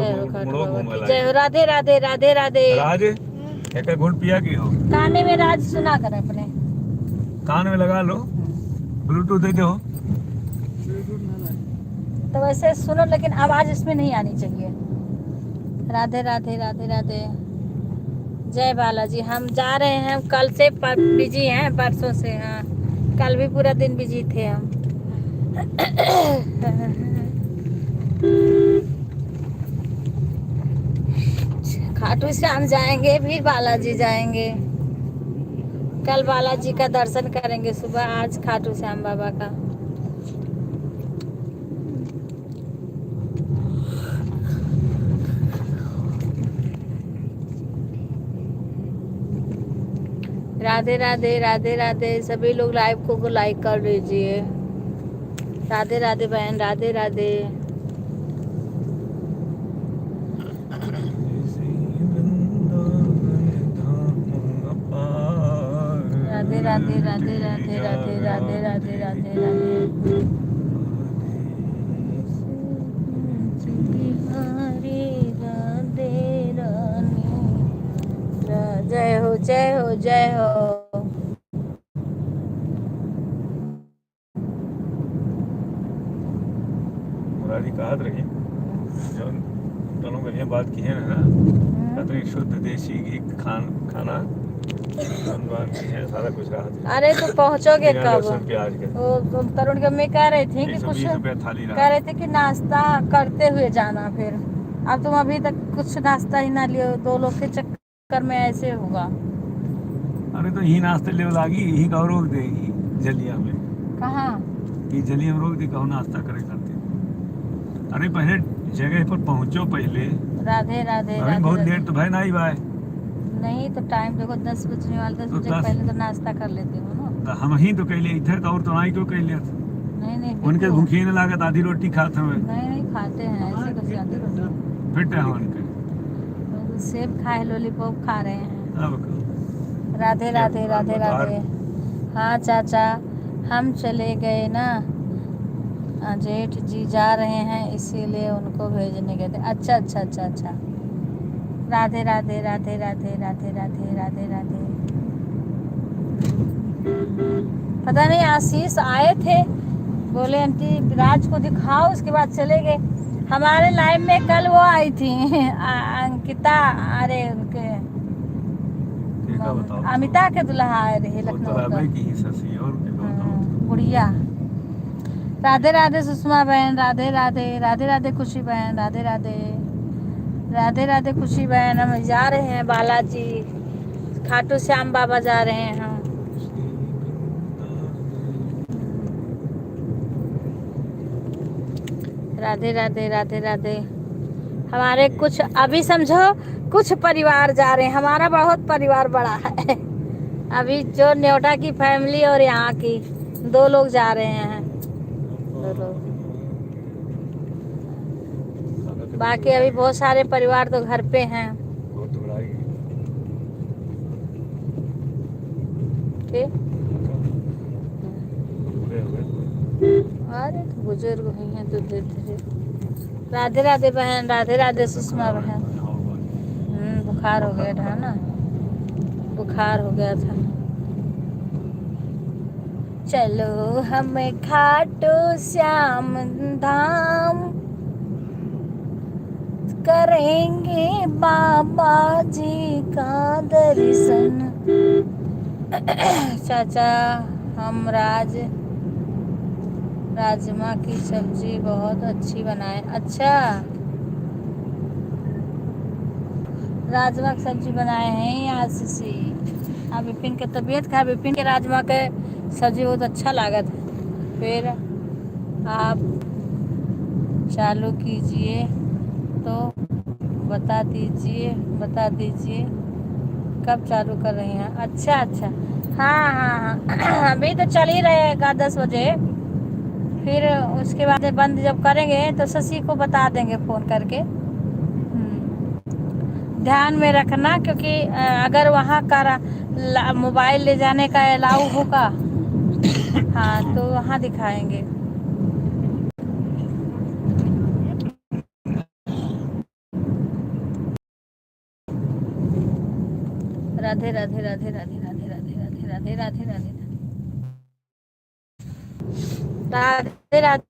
मुड़ो घूम रहा जय हो। राधे राधे राधे राधे। राज एक घुट पिया की हो? काने में राज सुना कर अपने कान में लगा लो, ब्लूटूथ दे दो तो वैसे सुनो, लेकिन आवाज इसमें नहीं आनी चाहिए। राधे राधे राधे राधे। जय बालाजी। हम जा रहे हैं, कल से बिजी हैं, परसों से। हाँ कल भी पूरा दिन बिजी थे हम। खाटू श्याम जाएंगे, फिर बालाजी जाएंगे। कल बालाजी का दर्शन करेंगे सुबह, आज खाटू श्याम बाबा का। राधे राधे राधे राधे। सभी लोग लाइव को लाइक कर लीजिए। राधे राधे बहन, राधे राधे। राधे राधे राधे राधे राधे राधे राधे राधे बिहारी राधे रानी जय हो जय हो जय हो। मुरारी कहत रही जौन दोनों बढ़िया बात की है ना तो शुद्ध देसी घी खाना जौन बात की है सारा कुछ रहा अरे तो पहुंचोगे बिना कब? लहसुन प्याज के वो तरुण के में कह रहे थे कि कुछ 120 रुपया थाली कह रहा रहे थे कि नाश्ता करते हुए जाना। फिर अब तुम अभी तक कुछ नाश्ता ही ना लियो, 2 लोग के चक्कर में ऐसे होगा। अरे तो यही नाश्ते ले लागी यही कहो रोक देगी जलिया में कहाँ? ये जलिया में रोक दी कहो नाश्ता करे करते। अरे पहले जगह पर पहुंचो पहले राधे राधे अभी राधे बहुत राधे। लेट तो भाई नहीं भाई नहीं तो टाइम देखो 10 बजने वाले, 10 तो बजे 10 पहले तो नाश्ता कर लेते हो ना। तो हम ही तो कहले इधर तो और तो नहीं क्यों कहले नहीं नहीं उनके बिल्कुल। भूखी न लागत आधी रोटी खाते हुए नहीं नहीं खाते हैं ऐसे कैसे आते हैं? फिट है उनके सेब खाए, लॉलीपॉप खा रहे हैं। अब राधे राधे राधे राधे। हाँ चाचा हम चले गए ना, जेठ जी जा रहे हैं इसीलिए उनको भेजने गए थे। अच्छा अच्छा अच्छा अच्छा। राधे राधे राधे राधे राधे राधे राधे राधे। पता नहीं आशीष आए थे, बोले आंटी राज को दिखाओ, उसके बाद चले गए। हमारे लाइव में कल वो आई थी अंकिता, अरे उनके बताओ अमिता के दुल्हा आए रहे वो तो लखनऊ राबे का। की ही ससी और के बताओ गुड़िया। राधे राधे सुषमा बहन, राधे राधे राधे राधे खुशी बहन, राधे राधे राधे राधे खुशी बहन। हम जा रहे हैं बालाजी, खाटू श्याम बाबा जा रहे हैं हम। राधे राधे राधे राधे। हमारे कुछ अभी समझो कुछ परिवार जा रहे हैं, हमारा बहुत परिवार बड़ा है। अभी जो न्योटा की फैमिली और यहाँ की 2 लोग जा रहे हैं, 2 लोग। बाकी अभी बहुत सारे परिवार तो घर पे हैं। बहुत घबराई ठीक। पूरे हो गए अरे तो बुजुर्ग हुई हैं तो धीरे धीरे। राधे राधे बहन, राधे राधे सुषमा बहन। बुखार हो गया था ना, बुखार हो गया था। चलो हम खाटू श्याम धाम करेंगे बाबा जी का दर्शन। चाचा हम राजमा की सब्जी बहुत अच्छी बनाए। अच्छा राजमा की सब्जी बनाए हैं आशीषी। अब विपिन के तबीयत खराब, विपिन के राजमा के सब्जी बहुत अच्छा लागत है। फिर आप चालू कीजिए तो बता दीजिए कब चालू कर रही हैं। अच्छा अच्छा हाँ हाँ हाँ अभी तो चल ही रहेगा 10 बजे, फिर उसके बाद बंद जब करेंगे तो शशि को बता देंगे फ़ोन करके। ध्यान में रखना क्योंकि अगर वहाँ का मोबाइल ले जाने का अलाउ होगा हाँ तो वहाँ दिखाएंगे। राधे राधे राधे राधे राधे राधे राधे राधे राधे राधे राधे राधे।